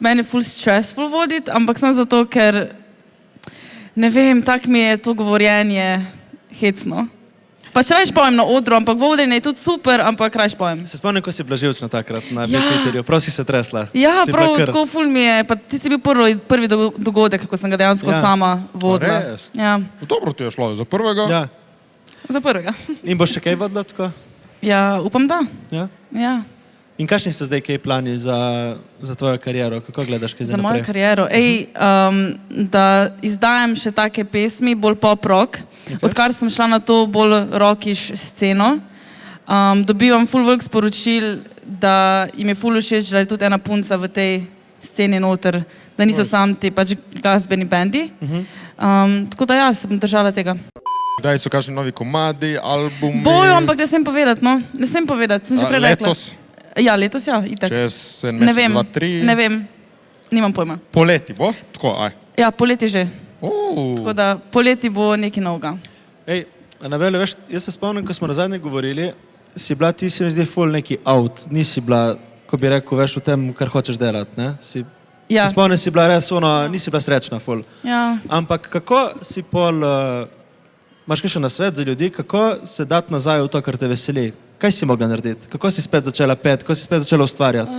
meni je ful stressful voditi, ampak sem zato, ker ne vem, tak mi je to govorjenje hecno. Pač rajš pojem na odru, ampak vodenje je tudi super, ampak rajš pojem. Se spomnim, ko si bila živčna takrat na Ja. Beefeaterju, prav si se tresla. Ja, Si bila prav, kar- tako ful mi je, pa ti si bil prvi dogodek, ko sem ga dejansko Ja. sama vodila. Res? Ja, Dobro ti je šlo, za prvega? Ja. za prvega. In boš še kaj vodila tako? Ja, upam, da. Ja. Ja. In kakšni so zdaj kaj plani za tvojo kariero? Kako gledaš kaj Za zdaj mojo naprej? kariero. Da izdajam še take pesmi, bolj pop-rock. Odkar sem šla na to bolj rockish sceno, dobivam ful veliko sporočil, da jim je ful všeč, da je tudi ena punca v tej sceni noter, da niso sam ti pač glasbeni bendi. Tako da ja, se bom držala tega. Kdaj so kakšni novi komadi, albumi? Bojo, ampak ne smem povedati, no. Ne smem povedati, sem že prej rekla. Letos? Ja, letos ja, itak. Čez en Ne mesec, vem, dva, tri? ne vem, nimam pojma. Poleti bo? Tako, aj. Ja, poleti že. Tako da poleti bo nekaj novega. Ej, Anabela, veš, jaz se spomnim, ko smo na zadnje govorili, si bila ti, se mi zdi, ful neki out. Nisi bila, ko bi rekel, veš, v tem, kar hočeš delati, ne? Ja. Se spomnim, si bila res nisi bila srečna, ful. Ja. Ampak kako si pol, imaš kakšen nasvet za ljudi, kako se dati nazaj v to, kar te veseli? Kaj si mogla narediti? Kako si spet začela peti? Kako si spet začela ustvarjati?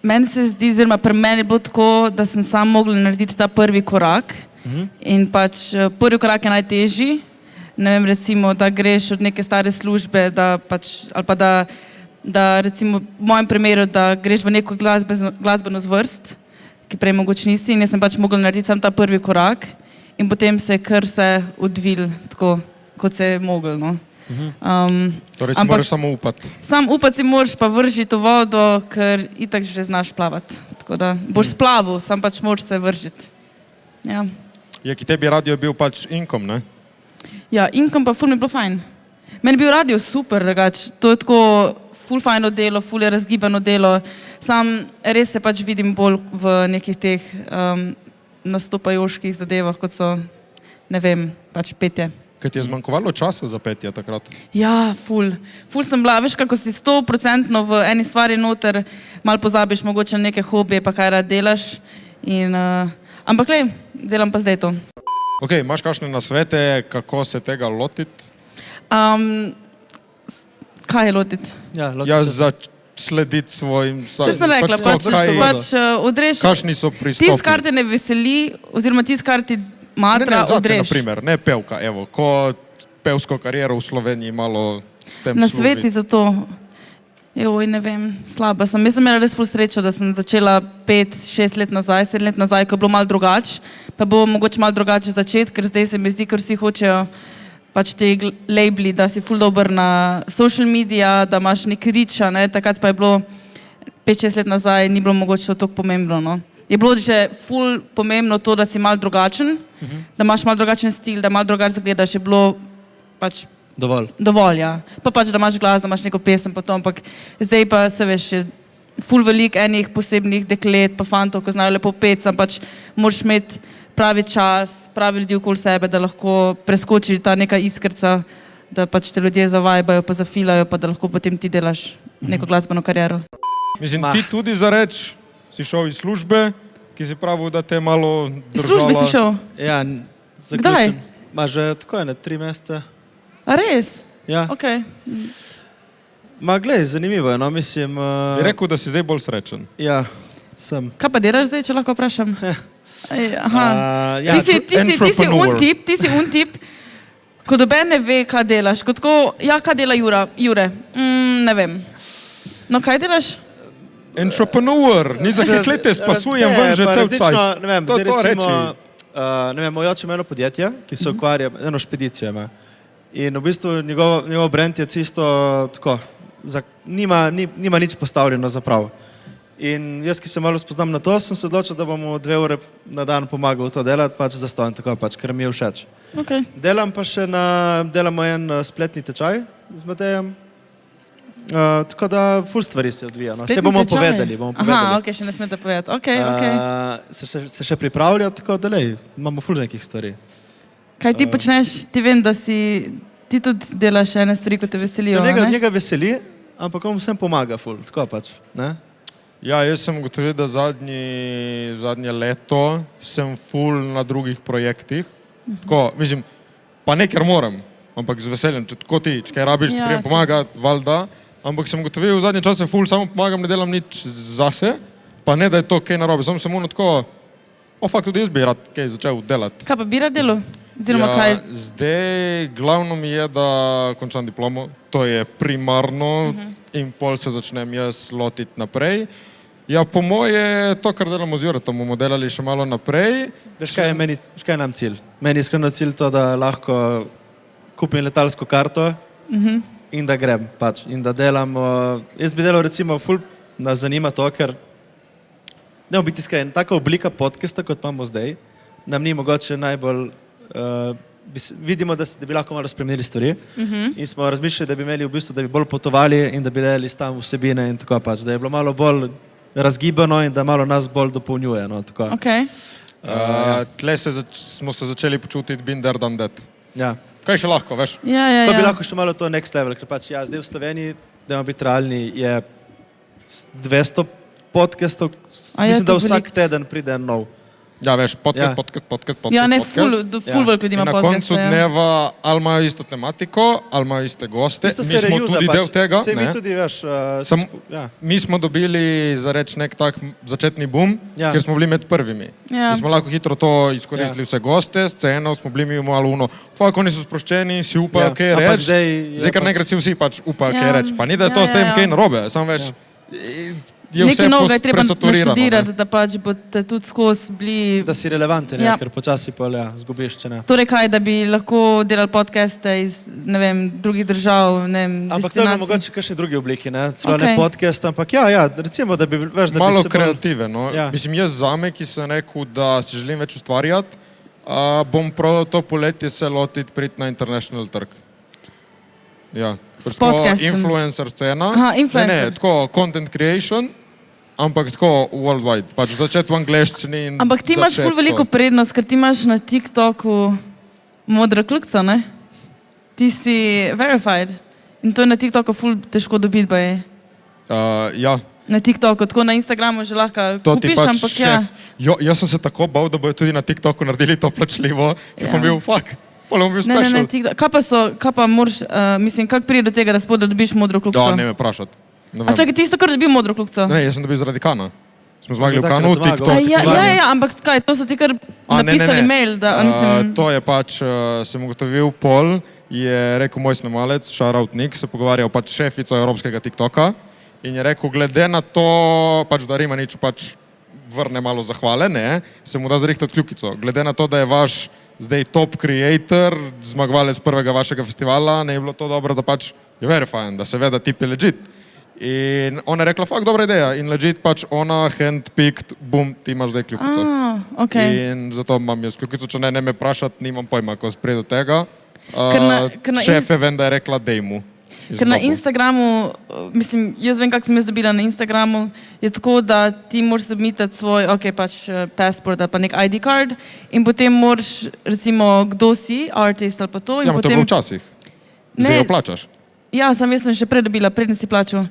Meni se zdi, oziroma pri meni je bilo tako, da sem sam mogla narediti ta prvi korak. In pač prvi korak je najtežji. Ne vem, recimo, da greš od neke stare službe, da pač, ali pa da recimo v mojem primeru, da greš v neko glasbeno zvrst, ki prej mogoče nisi, in jaz sem pač mogla narediti sam ta prvi korak in potem se je kar vse odvil tako, kot se je moglo, no. Torej si moraš samo upati. Sam upati si moraš pa vržiti v vodo, ker itak že znaš plavati. Tako da boš splavil, sam pač moraš se vržiti. Ja. Je ki tebi radio bil pač inkom, ne? Ja, inkom pa ful mi je bilo fajn. Meni je bil radio super, drugače. To je tako ful fajno delo, ful je razgibano delo. Sam res se pač vidim bolj v nekih teh nastopajoških zadevah, kot so, ne vem, pač petje. Kaj ti je zmanjkovalo časa za petje takrat? Ja, ful. Ful sem bila, veš, kako si 100% v eni stvari noter, malo pozabiš mogoče na neke hobije, pa kaj rad delaš. Ampak lej, delam pa zdaj to. Ok, imaš kakšne nasvete, kako se tega lotiti? Kaj je lotiti? Ja, Ja, za slediti svojim... Če sem rekla, pač odreš. Kakšni so pristopi? Tisto, kar te ne veseli, oziroma tisto, kar ti matra, zate, odreš. naprimer, ne pevka, evo, ko pevsko kariero v Sloveniji malo s tem Na sveti služi. za to. Joj, ne vem, slaba sem. Jaz sem imela res ful srečo, da sem začela 5-6 let nazaj, 7 let nazaj, ko je bilo malo drugače, pa bo mogoče malo drugače začeti, ker zdaj se mi zdi, ker vsi hočejo pač te labeli, da si ful dober na social media, da imaš nek riča, ne, takrat pa je bilo 5-6 let nazaj, ni bilo mogoče to tako pomembno, no. Je bilo že ful pomembno to, da si malo drugačen, da imaš malo drugačen stil, da malo drugače zgledaš, je bilo pač Dovolj, ja. Pa pač, da imaš glas, da imaš neko pesem pa to, ampak zdaj pa se veš, je ful velik enih posebnih deklet pa fantov, ko znajo lepo peti, sam pač moraš imeti pravi čas, pravi ljudi okoli sebe, da lahko preskoči ta neka iskrca, da pač te ljudje zavajbajo pa zafilajo, pa da lahko potem ti delaš neko glasbeno kariero. Mislim, ti tudi za reč si šel iz službe, ki si pravil, da te je malo držala. Iz službe si šel? Ja, zaključen. Kdaj? Ma že tako je, 3 mesece. A res? Ja. Okay. Ma glej, zanimivo je, no, mislim... Bi rekel, da si zdaj bolj srečen. Ja, sem. Kaj pa delaš zdaj, če lahko vprašam? Aha. Ja, Ti si un tip, ko doben ne ve, kaj delaš. Kot ko, ja, kaj dela Jure? Ne vem. No, kaj delaš? Entrepreneur, ni za keklete, spasujem ven že cel čas. Ne vem, zdaj recimo, ne vem, moj oče ima eno podjetje, ki se ukvarja, eno špedicijo ima. In v bistvu njegov brand je čisto tako, nima nič postavljeno za prav. In jaz, ki se malo spoznam na to, sem se odločil, da bom 2 ure na dan pomagal to delati, pač zastojno tako, pač, ker mi je všeč. Okay. Delam pa še delamo en spletni tečaj z Matejem, tako da ful stvari se odvija. No. Se bomo povedali. Aha, ok, še ne smete povedati. Okay. Se še pripravlja, tako da imamo ful nekih stvari. Kaj ti počneš? Ti vem, da ti tudi delaš ene stvari, ko te veselijo. Njega veseli, ampak on vsem pomaga ful, tako pač, ne? Ja, jaz sem ugotovil, da zadnje leto sem ful na drugih projektih. Tako, mislim, pa ne ker moram, ampak z veseljem, če tako ti, če kaj rabiš, ti prijem pomagati, valjda. Ampak sem ugotovil, v zadnje čase ful samo pomagam, ne delam nič zase, pa ne, da je to kaj narobe. Samo sem tako, fakt tudi jaz bi rad kaj začel delati. Kaj pa bi rad delal? Zdaj, glavno mi je, da končam diplomo, to je primarno in pol se začnem jaz lotiti naprej. Ja, po moje, to, kar delamo z Juretom, bomo delali še malo naprej. Kaj je nam cilj? Meni je iskreno cilj to, da lahko kupim letalsko karto in da grem, pač, in da delam. Jaz bi delal recimo, ful nas zanima to, ker ne biti iskren, taka oblika podcasta, kot imamo zdaj, nam ni mogoče najbolj vidimo, da bi lahko malo spremenili stvari in smo razmišljali, da bi imeli v bistvu, da bi bolj potovali in da bi delali tam vsebine in tako pač, da je bilo malo bolj razgibano in da malo nas bolj dopolnjuje, no, tako. Okay. Tle smo se začeli počutiti been there, done that. Ja. Kaj še lahko, veš? Ja. Ko bi lahko še malo to next level, ker pač ja, zdaj v Sloveniji, da imamo biti realni, je 200 podcastov, mislim, da vsak teden pride nov. Ja, veš, podcast. Ja, ne, ful veliko ljudi ima podcast. Na koncu dneva ali imajo isto tematiko, ali imajo iste goste. Mi smo tudi del tega. Mi tudi, veš, mi smo dobili za reč nek tak začetni boom, ker smo bili med prvimi. Mi smo lahko hitro to izkoristili vse goste, sceno, smo bili mi malo uno. Fak, oni so sproščeni, si upajo kaj reč. Zdaj, kar nekrat si vsi pač upajo kaj reč. Pa ni, da je to s tem kaj narobe, samo veš... Nekaj novega je treba naštudirati, da pač boste tudi skozi bili... Da si relevanten, ker počasi pa zgubiš, če ne. Torej kaj, da bi lahko delali podcaste iz, ne vem, drugih držav, ne vem, destinacij? Ampak to je mogoče kakšne druge oblike, ne? Celo ne podcast, ampak recimo, da bi, veš, da bi malo kreative, no. Mislim, jaz zame, ki sem rekel, da si želim več ustvarjati, bom prav to poletje se lotiti priti na international trg. Ja. S podcastom? Influencer scena. Aha, influencer. Ne, tako content creation, ampak tako worldwide. Pač začeti v angleščini in ampak ti imaš ful veliko prednost, ker ti imaš na TikToku modra kljukica, ne? Ti si verified. In to je na TikToku ful težko dobiti, baje. Ja. Na TikToku, tako na Instagramu že lahko kupiš, pač ampak ja. Jaz sem se tako bal, da bojo tudi na TikToku naredili to plačljivo, ker bom bil fuck. Ne, kaj pa moraš, mislim, kako prije do tega, da spod dobiš modro kljukico? Ja, ne me vprašati. A čakaj, ti isto kar dobil modro kljukico? Ne, jaz sem dobil zaradi Kana. Smo zmagali v Kanu, TikTok. Ja, ampak kaj, to so ti kar napisali mail, da mislim... To je pač, sem ugotovil, Pol je rekel moj snemalec, shoutout Nick, se pogovarjal pač šefico evropskega TikToka in je rekel, glede na to, pač da Rimanič pač vrne malo zahvale, ne, se mu da zrihtati kljukico. Glede na to, da je vaš zdaj top creator, zmagovalec prvega vašega festivala, ne je bilo to dobro, da pač je verifying, da se ve, da tip je legit. In ona je rekla, fakt, dobra ideja. In legit pač ona handpicked, bum, ti imaš zdaj kljukico. Okay. In zato imam jaz kljukico, če ne me vprašati, nimam pojma, ko spred do tega. Ker na Šefe vem, da je rekla, dej mu. Ker na Instagramu, mislim, jaz vem, kako sem jaz dobila na Instagramu, je tako, da ti moraš submitati svoj, pač passport ali pa nek ID card in potem moraš, recimo, kdo si, artist ali pa to. Ja, potem... to je bilo včasih. Zdaj jo plačaš. Ja, jaz sem še prej dobila, predtem si plačal.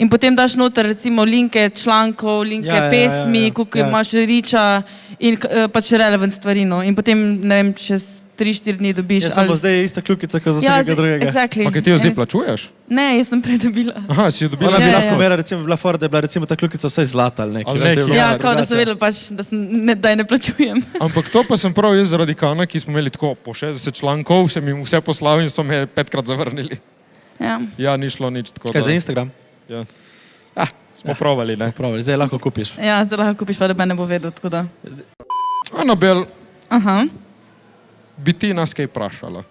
In potem daš noter, recimo, linke člankov, linke pesmi, koliko imaš riča in pač relevant stvari, no. In potem, ne vem, čez 3-4 dni dobiš. Jaz sem bo zdaj ista kljukica, kot za vsega drugega. Exactly. Pa kaj ti jo zdaj plačuješ? Ne, jaz sem prej dobila. Aha, si jo dobila. Ona bi lahko imela, recimo, bila fora, da je bila recimo ta kljukica vsaj zlata ali nekaj. Ja, kao da so vedeli pač, da je ne plačujem. Ampak to pa sem prav jaz zaradi Kana, ki smo imeli tako po 60 člankov, sem jim vse poslal in so me 5-krat zavrnili. Ja, ni šlo nič tako. Kaj za Instagram? Ja. Smo provali, ne? Smo provali, zdaj lahko kupiš. Ja, zdaj lahko kupiš, pa da me ne bo vedel, tako da. Anabel, Aha. bi ti nas kaj vprašala,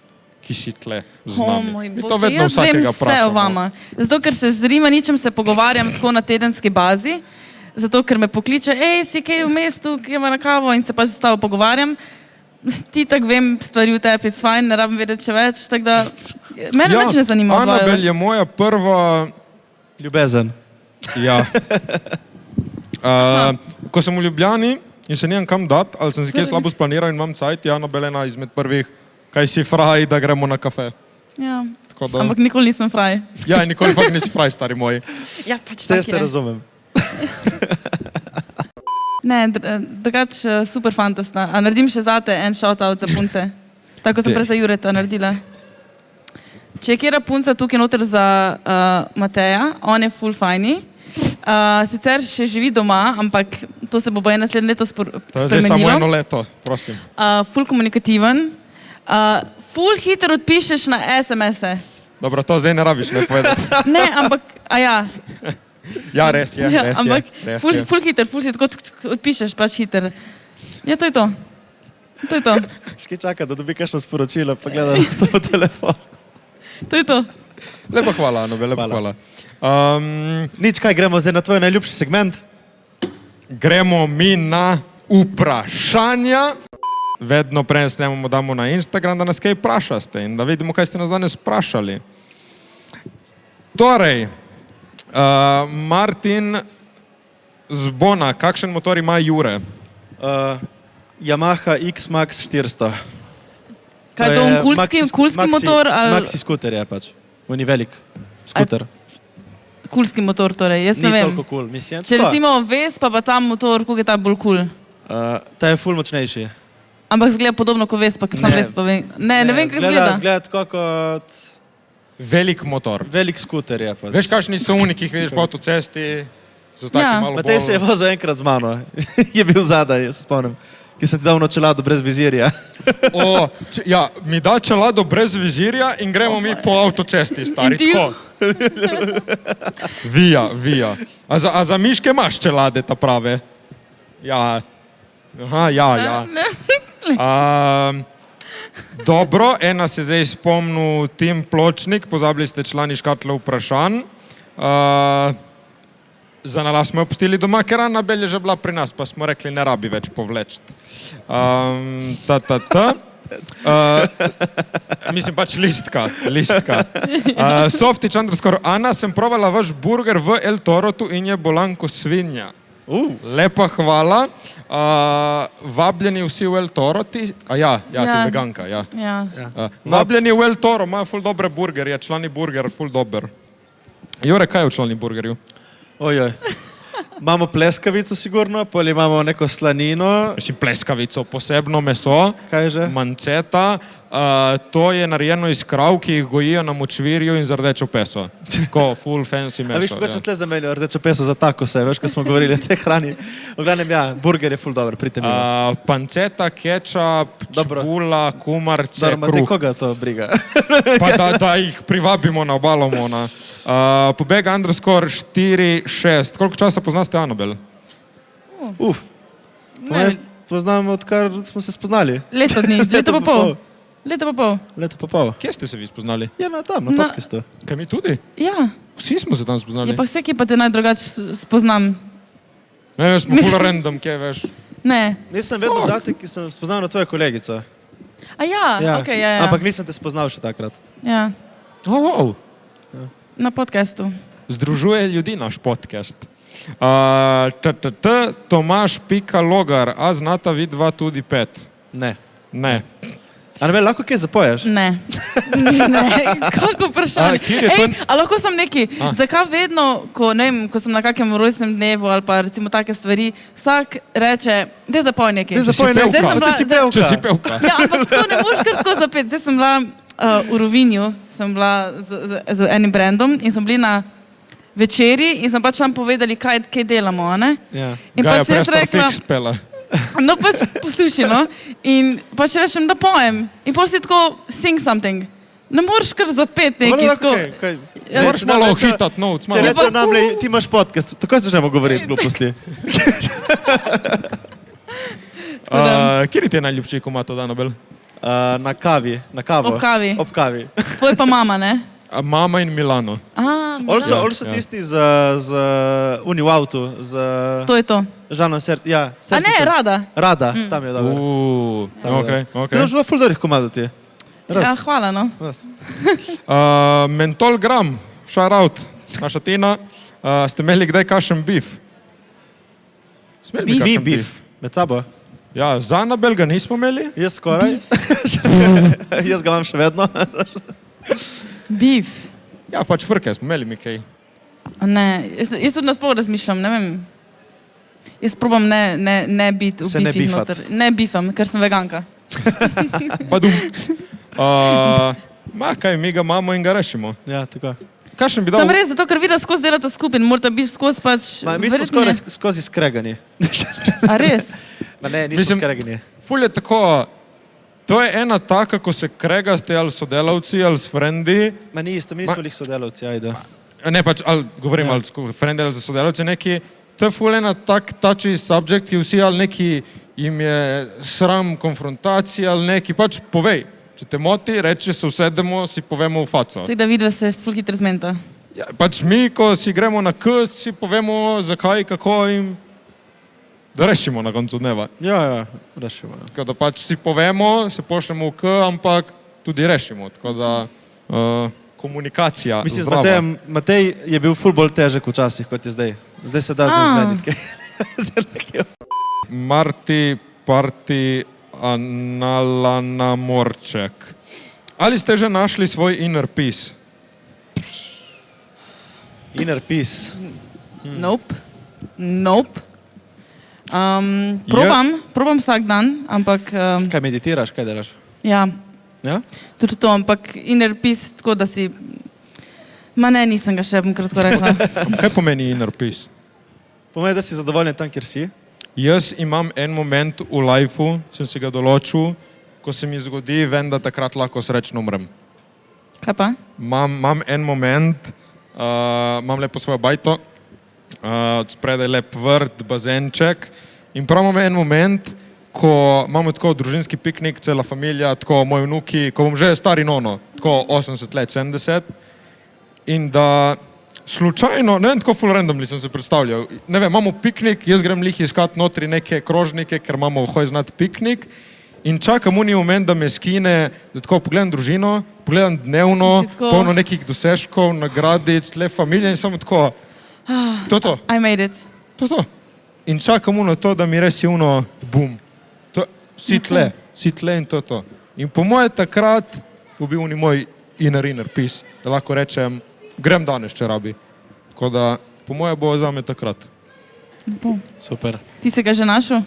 ki si tle z nami? Moj Bi to Bože, vedno jaz vem vsakega vse o vama. Zato, ker se z Rimaničem se pogovarjam tako na tedenski bazi, zato, ker me pokliče, si kaj v mestu, kaj ima na kavo in se pač s tabo pogovarjam. Ti tak vem stvari v tebi, it's fine, ne rabim vedeti še več, tako da mene več ne zanima. Anabel je moja prva... Ljubezen. Ja. Ko sem v Ljubljani in se nimam kam dati, ali sem si kaj slabo splaniral in imam cajt, je Anabel ena izmed prvih, kaj si fraj, da gremo na kafe. Ja, da... ampak nikoli nisem fraj. Ja, nikoli fakt nisi fraj, stari moj. Ja, pač vse tak je. Vse te razumem. Ne, drugač super fantasta. A naredim še zate en shoutout za punce. Tako sem prej za Jureta naredila. Če je kjera punca tukaj noter za Mateja, on je full fajni. Sicer še živi doma, ampak to se bo boje naslednje leto spremenilo. To je zdaj samo eno leto, prosim. Full komunikativen. Full hiter odpišeš na SMS-e. Dobro, to zdaj ne rabiš ne povedati. Ne, ampak, Ja, res je, res ampak je. Ful hiter, ful si tako odpišeš, pač hiter. Ja, to je to. To je to. Škaj čaka, da dobi kakšno sporočilo, pa gleda nas to po telefonu. To je to. Lepa hvala, Anabel, lepa hvala. Nič, kaj, gremo zdaj na tvoj najljubši segment? Gremo mi na vprašanja. Vedno prej snemamo, damo na Instagram, da nas kaj vprašaste in da vidimo, kaj ste nas danes vprašali. Torej, Martin Zbona, kakšen motor ima Jure? Yamaha X-Max 400. Kaj je to, kulski motor? Maxi skuter je pač, on je velik skuter. Kulski motor torej, jaz ne vem. Ni toliko cool, mislim. Če recimo Vespa pa tam motor, koliko je ta bolj cool? Ta je ful močnejši. Ampak zgleda podobno kot Vespa, ker sem Vespa. Ne vem, kaj zgleda. Zgleda tako kot... Velik motor. Velik skuter je pač. Veš, kakšni so oni, ki jih vidiš po avtocesti? So taki malo bolj... Matej se je vozil enkrat z mano. Je bil zadaj, jaz se spomnim. Ki sem ti dal čelado brez vizirja. Ja, mi da čelado brez vizirja in gremo mi po avtocesti, stari. Tako. Vija. A za miške imaš čelade ta prave? Ja. Aha, ja. Dobro, ena se zdaj spomnil Tim Pločnik, pozabili ste člani škatle vprašanj. Za nalas smo jo pustili doma, ker Anabel je že bila pri nas, pa smo rekli, ne rabi več povleči. Mislim pač listka. Softič _ Ana, sem provala vaš burger v El Torotu in je bolan ko svinja. Lepa hvala. Vabljeni vsi v El Toro, ti veganka, ja. Vabljeni v El Toro, imajo ful dobre burgerje, člani burger, ful dober. Jure, kaj je v člani burgerju? Ojoj. Imamo pleskavico sigurno, poli imamo neko slanino. Mislim, pleskavico, posebno meso. Kaj že? Manceta, To je narejeno iz krav, ki jih gojijo na močvirju in z rdečo peso. Tako, full fancy A viš, meso. kako tle zamenjajo rdečo peso za takose, veš, ko smo govorili o tej hrani. V glavnem, ja, burger je full dober, pridite mi. Panceta, kečap, Dobro. čebula, kumarce, Dobro, Matej, kruh. koga to briga? Pa da jih privabimo na obalo, Mona. Pobeg _4, 6. Koliko časa poznaste Anabel? Uf, Ne, poznam, odkar smo se spoznali. leto dni, leto pa pol. Leto pa pol. Leto pa pol. Kje ste se vi spoznali? Ja, tam, na Na- podcastu. Kaj mi tudi? Ja, Vsi smo se tam spoznali. je pa vse, ki pa te najdrugače spoznam. Ne, veš, smo full random, kje veš. Ne. Nisem vedno zate, ki sem spoznal na tvojo kolegico. A ja, okej, ja. Ampak nisem te spoznal še takrat. Ja, Oh, na podcastu. združuje ljudi naš podcast. Tomaš.logar, a znata vidva tudi pet? Ne. Ne. Anabel, lahko kaj zapoješ? Ne. Ne, kako vprašanje. kjer je to? A lahko sem neki, zakaj vedno, ko, ne vem, ko sem na kakem rojstnem dnevu ali pa recimo take stvari, vsak reče, daj zapoj nekaj. Ne zapoj pevka. ne, Zdaj sem bila- Če si pevka. Ja, ampak tako ne moreš kar tako zapeti. Zdaj sem bila v Rovinju, sem bila z enim brandom in smo bili na večerji in sem pač tam povedali, kaj delamo, a ne? Ja. In Gaja pač sem jaz Prestor rekla, Fix pela. no pač poslušaj, no. In pač rečem, da pojem. In pol si tako, sing something. Ne moreš kar zapeti Ampak nekaj. lahko Tako. kaj? Ja, Moraš Če malo nam reče- hitati noc, Če malo. rečejo nam, lej, ti imaš podcast, tako začnemo govoriti gluposti. Kjer ti je najljubši komad od Anabel? Na kavi, na kavo. Ob kavi. Ob kavi. Tvoj pa mama, ne? Mama in Milano. Oli so tisti z Uni v avtu, z To je to. Žanom A ja, Srcicem. ne, rada. Rada, tam je dobro. Tam je Okay, dobro. okay. Zdaj zelo ful dobrih komadov ti. Res. Ja, hvala, no. Res. Mentol Gram, shout out, naša Tina. Ste imeli kdaj kakšen beef? Smo imeli Beef? Mi kakšen beef. Med sabo. Ja, za Anabel ga nismo imeli. Jaz skoraj. Jaz ga imam še vedno. Beef. Ja, pač frke smo imeli mi kaj. A ne, jaz tudi nasploh razmišljam, ne vem. Jaz probam ne biti v Se ne bifih bifat. noter. Ne bifam, ker sem veganka. Badum. Ma kaj, mi ga imamo in ga rešimo. Ja, tako. Kakšen bi dal? Sem res, zato ker videla skozi delata skupaj in morate biti skozi pač... Ma, mi smo verjetno skoraj je- skozi skregani. A res? Ma ne, nismo Mislim- skregani. Ful je tako, to je ena taka, ko se kregaste ali sodelavci ali s frendi. Ma ni isto, mi nismo lih sodelavci, ajde. Ne pač, ali govorim, Ja. ali s frendi ali s sodelavci neki. To je ful ena tak touchy subject, ki vsi ali neki jim je sram konfrontacije ali neki, pač povej. Če te moti, reči se usedemo, si povemo v faco. Tako da vidi, da se ful hitro zmenta. Ja, pač mi, ko si gremo na k, si povemo zakaj, kako in da rešimo na koncu dneva. Ja, rešimo. Ja. Tako da pač si povemo, se pošljemo v k, ampak tudi rešimo. Tako da komunikacija Mislim, zdrava. Matej je bil ful bolj težek včasih, kot je zdaj. Zdaj se da z njim zmeniti. kaj. Marti, parti, analana morček. Ali ste že našli svoj inner peace? Inner peace. Nope. Nope. Probam vsak dan, ampak Kaj meditiraš, kaj delaš? ja, Ja? tudi to, ampak inner peace, tako da si... Ma ne, nisem ga še, bom kratko rekla. Kaj pomeni inner peace? Pomeni, da si zadovoljen tam, kjer si. Jaz imam en moment v lifeu, sem si ga določil, ko se mi zgodi, vem, da takrat lahko srečno umrem. Kaj pa? Imam en moment, imam lepo svojo bajto, spredaj lep vrt, bazenček in prav imam en moment, ko imamo tako družinski piknik, cela familija, tako moji vnuki, ko bom že stari nono, tako 80 let, 70 in da slučajno, ne vem, tako full randomly sem se predstavljal, ne vem, imamo piknik, jaz grem lih iskat notri neke krožnike, ker imamo hoj znat piknik in čakam uni moment, da me skine, da tako pogledam družino, pogledam dnevno, Si tako- polno nekih dosežkov, nagradic, tle familije in samo tako, to je to. I made it. To je to. In čakam uno to, da mi resi uno, bum. To, si tle in to je to. In po moje takrat bo bil uni moj inner peace, da lahko rečem, grem danes, če rabi. Tako da, po moje bo zame takrat. Lepo. Super. Ti si ga že našel?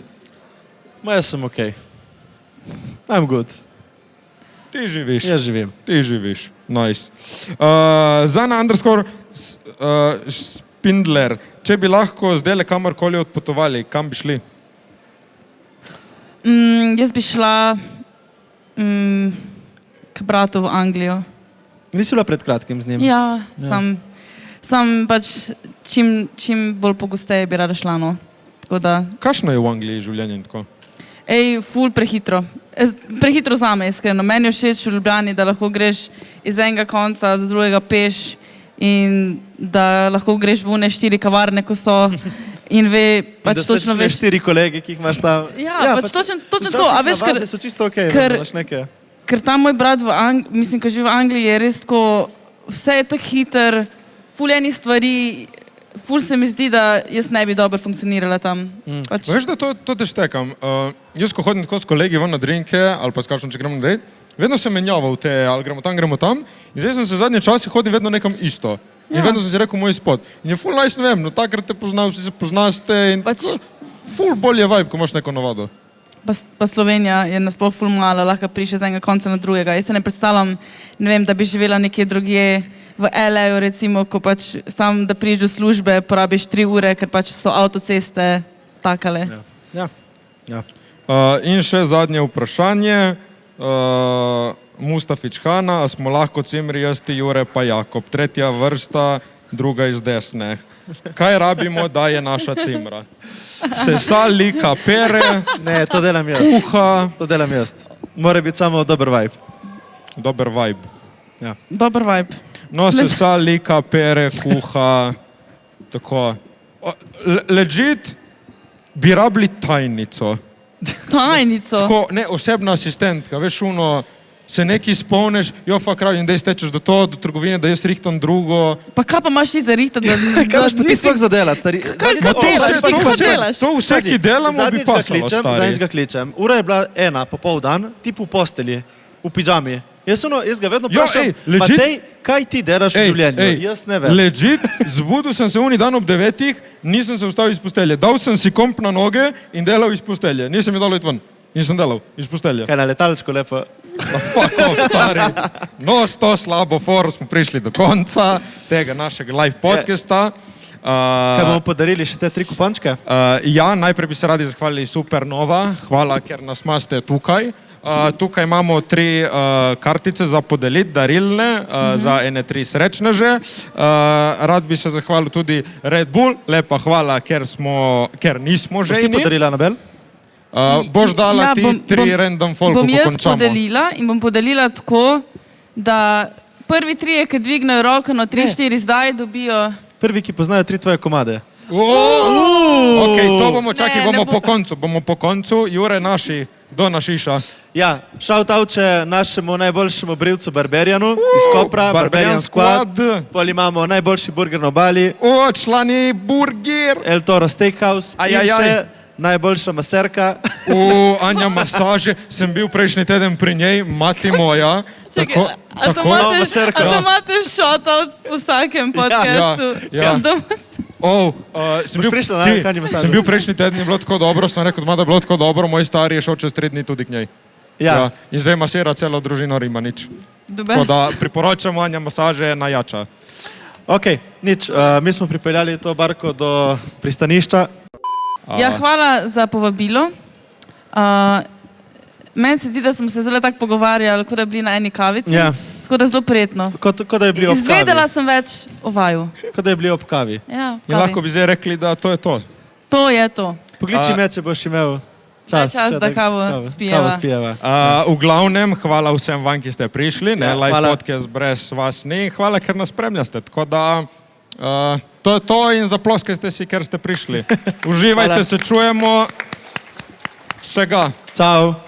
Ma jaz sem okej. I'm good. Ti živiš. Jaz živim. Ti živiš. Nice. Zana underscore Spindler. Če bi lahko zdaj kamorkoli odpotovali, kam bi šli? Jaz bi šla k bratu v Anglijo. Nisi bila pred kratkim z njim? Ja, sam pač čim bolj pogosteje bi rada šla, no. Tako da, Kakšno je v Angliji življenje tako? ful prehitro. Prehitro zame, iskreno. Meni je všeč v Ljubljani, da lahko greš iz enega konca do drugega peš in da lahko greš v une 4 kavarne, ko so in pač točno veš. 4 kolegi, ki jih imaš tam. Ja, pač točno to. A veš, navadne so čisto okej, ker- imaš nekaj. Ker ta moj brat mislim, ko živi v Angliji, je res tako, vse je tako hiter, ful enih stvari, ful se mi zdi, da jaz ne bi dobro funkcionirala tam. Pač, Veš, da to te štekam. Jaz, ko hodim tako s kolegi ven na drinke, ali pa s kakšno, če gremo kdaj, vedno sem menjaval te, ali gremo tam. In zdaj sem se zadnje čase hodim vedno nekam isto. In vedno sem si rekel moj spot. In je ful nice, ne vem, no takrat te poznam, vsi se poznaste in Pač- tako, ful bolj je vibe, ko imaš neko navado. pa Slovenija je nasploh ful mala, lahko prišeš z enega konca na drugega. Jaz se ne predstavljam, ne vem, da bi živela nekje drugje, v LA-ju recimo, ko pač sam, da prideš do službe, porabiš 3 ure, ker pač so avtoceste takale. Ja. In še zadnje vprašanje. Mustafič Hana, a smo lahko cimri jaz, ti Jure pa Jakob. Tretja vrsta, druga iz desne. Kaj rabimo, da je naša cimra? Sesa, lika, pere, Ne, to delam jaz. kuha, To delam jaz. Mora biti samo dober vibe. dober vibe. Dober vibe. No, sesa, lika, pere, kuha, tako. Legit bi rabili tajnico. Tajnico. Tako, ne, osebna asistentka, veš, se nekaj spomniš, jo fak rabi in dej stečeš do trgovine, da jaz rihtam drugo. Pa kaj pa imaš ti za rihta, da Kaj imaš pa ti sploh za delati, stari? Kaj pa delaš? Ti kaj delaš? To vse, ki delamo, bi pasalo, Zadnjič stari. ga kličem. Ura je bila 1 popoldan, tip v postelji, v pidžami. Jaz ga vedno Ja, vprašam, legit? Matej, kaj ti delaš v življenju? Jaz ne vem. Legit, zbudil sem se uni dan ob 9, nisem se vstal iz postelje. Dal sem si komp na noge in delal iz postelje. Nisem mi dal iti ven. Nisem delal iz postelje. Kaj na letalčku lepo. Fuck off, stari. No, s to slabo foro smo prišli do konca tega našega live podcasta. Kaj bomo podarili še te 3 kupončke? Ja, najprej bi se radi zahvalili Supernova. Hvala, ker nas imate tukaj. Tukaj imamo 3 kartice za podeliti, darilne, za ene 3 srečneže. Rad bi se zahvalil tudi Red Bull, lepa hvala, ker nismo Boš ti žejni. podarila, Anabel? Boš dala ti 3 random folku, Bom ko jaz končamo. podelila in bom podelila tako, da prvi 3, ki dvignejo roko na 3-4 zdaj, dobijo. Prvi, ki poznajo 3 tvoje komade. Ok, to bomo čakali, Ne, bomo ne bo- po koncu. Jure, kdo našiša? Ja, shout out našemu najboljšemu brivcu Barberjanu iz Kopra, Barberian Squad. Pol imamo najboljši burger na obali, Člani burger. El Toro Steakhouse in Ajajaj. še najboljša maserka. Anja masaže, sem bil prejšnji teden pri njej, mati moja. Tako, A to tako, Nova imate- serka. a to imate shoutout v vsakem podcastu? ja. sem Boš bil, prišla na Hanji masažo? sem bil prejšnji teden, je bilo tako dobro, sem rekel, da je bilo tako dobro, moj stari je šel čez 3 dni tudi k njej. Ja. In zdaj masira celo družino Rimanič. Dober. Tako da priporočam, Anja masaže je najjača. Ok, nič, mi smo pripeljali to barko do pristanišča. Ja, hvala za povabilo. Meni se zdi, da smo se zelo tako pogovarjali, kot da bi bili na eni kavici. Ja. Tako da zelo prijetno. Kot da je bili ob Izvedela kavi. sem več o vaju. Kot da je bili ob kavi. Ja, In lahko bi zdaj rekli, da to je to. To je to. Pokliči me, če boš imel čas. čas, še da tak- kavo spijeva. Kavo spijeva. V glavnem, hvala vsem vam, ki ste prišli. Ja, Live hvala. podcast brez vas ni. Hvala, ker nas spremljate. Tako da to je to in zaploskajte si, ker ste prišli. Uživajte, Hvala. se čujemo. Vsega. Čau.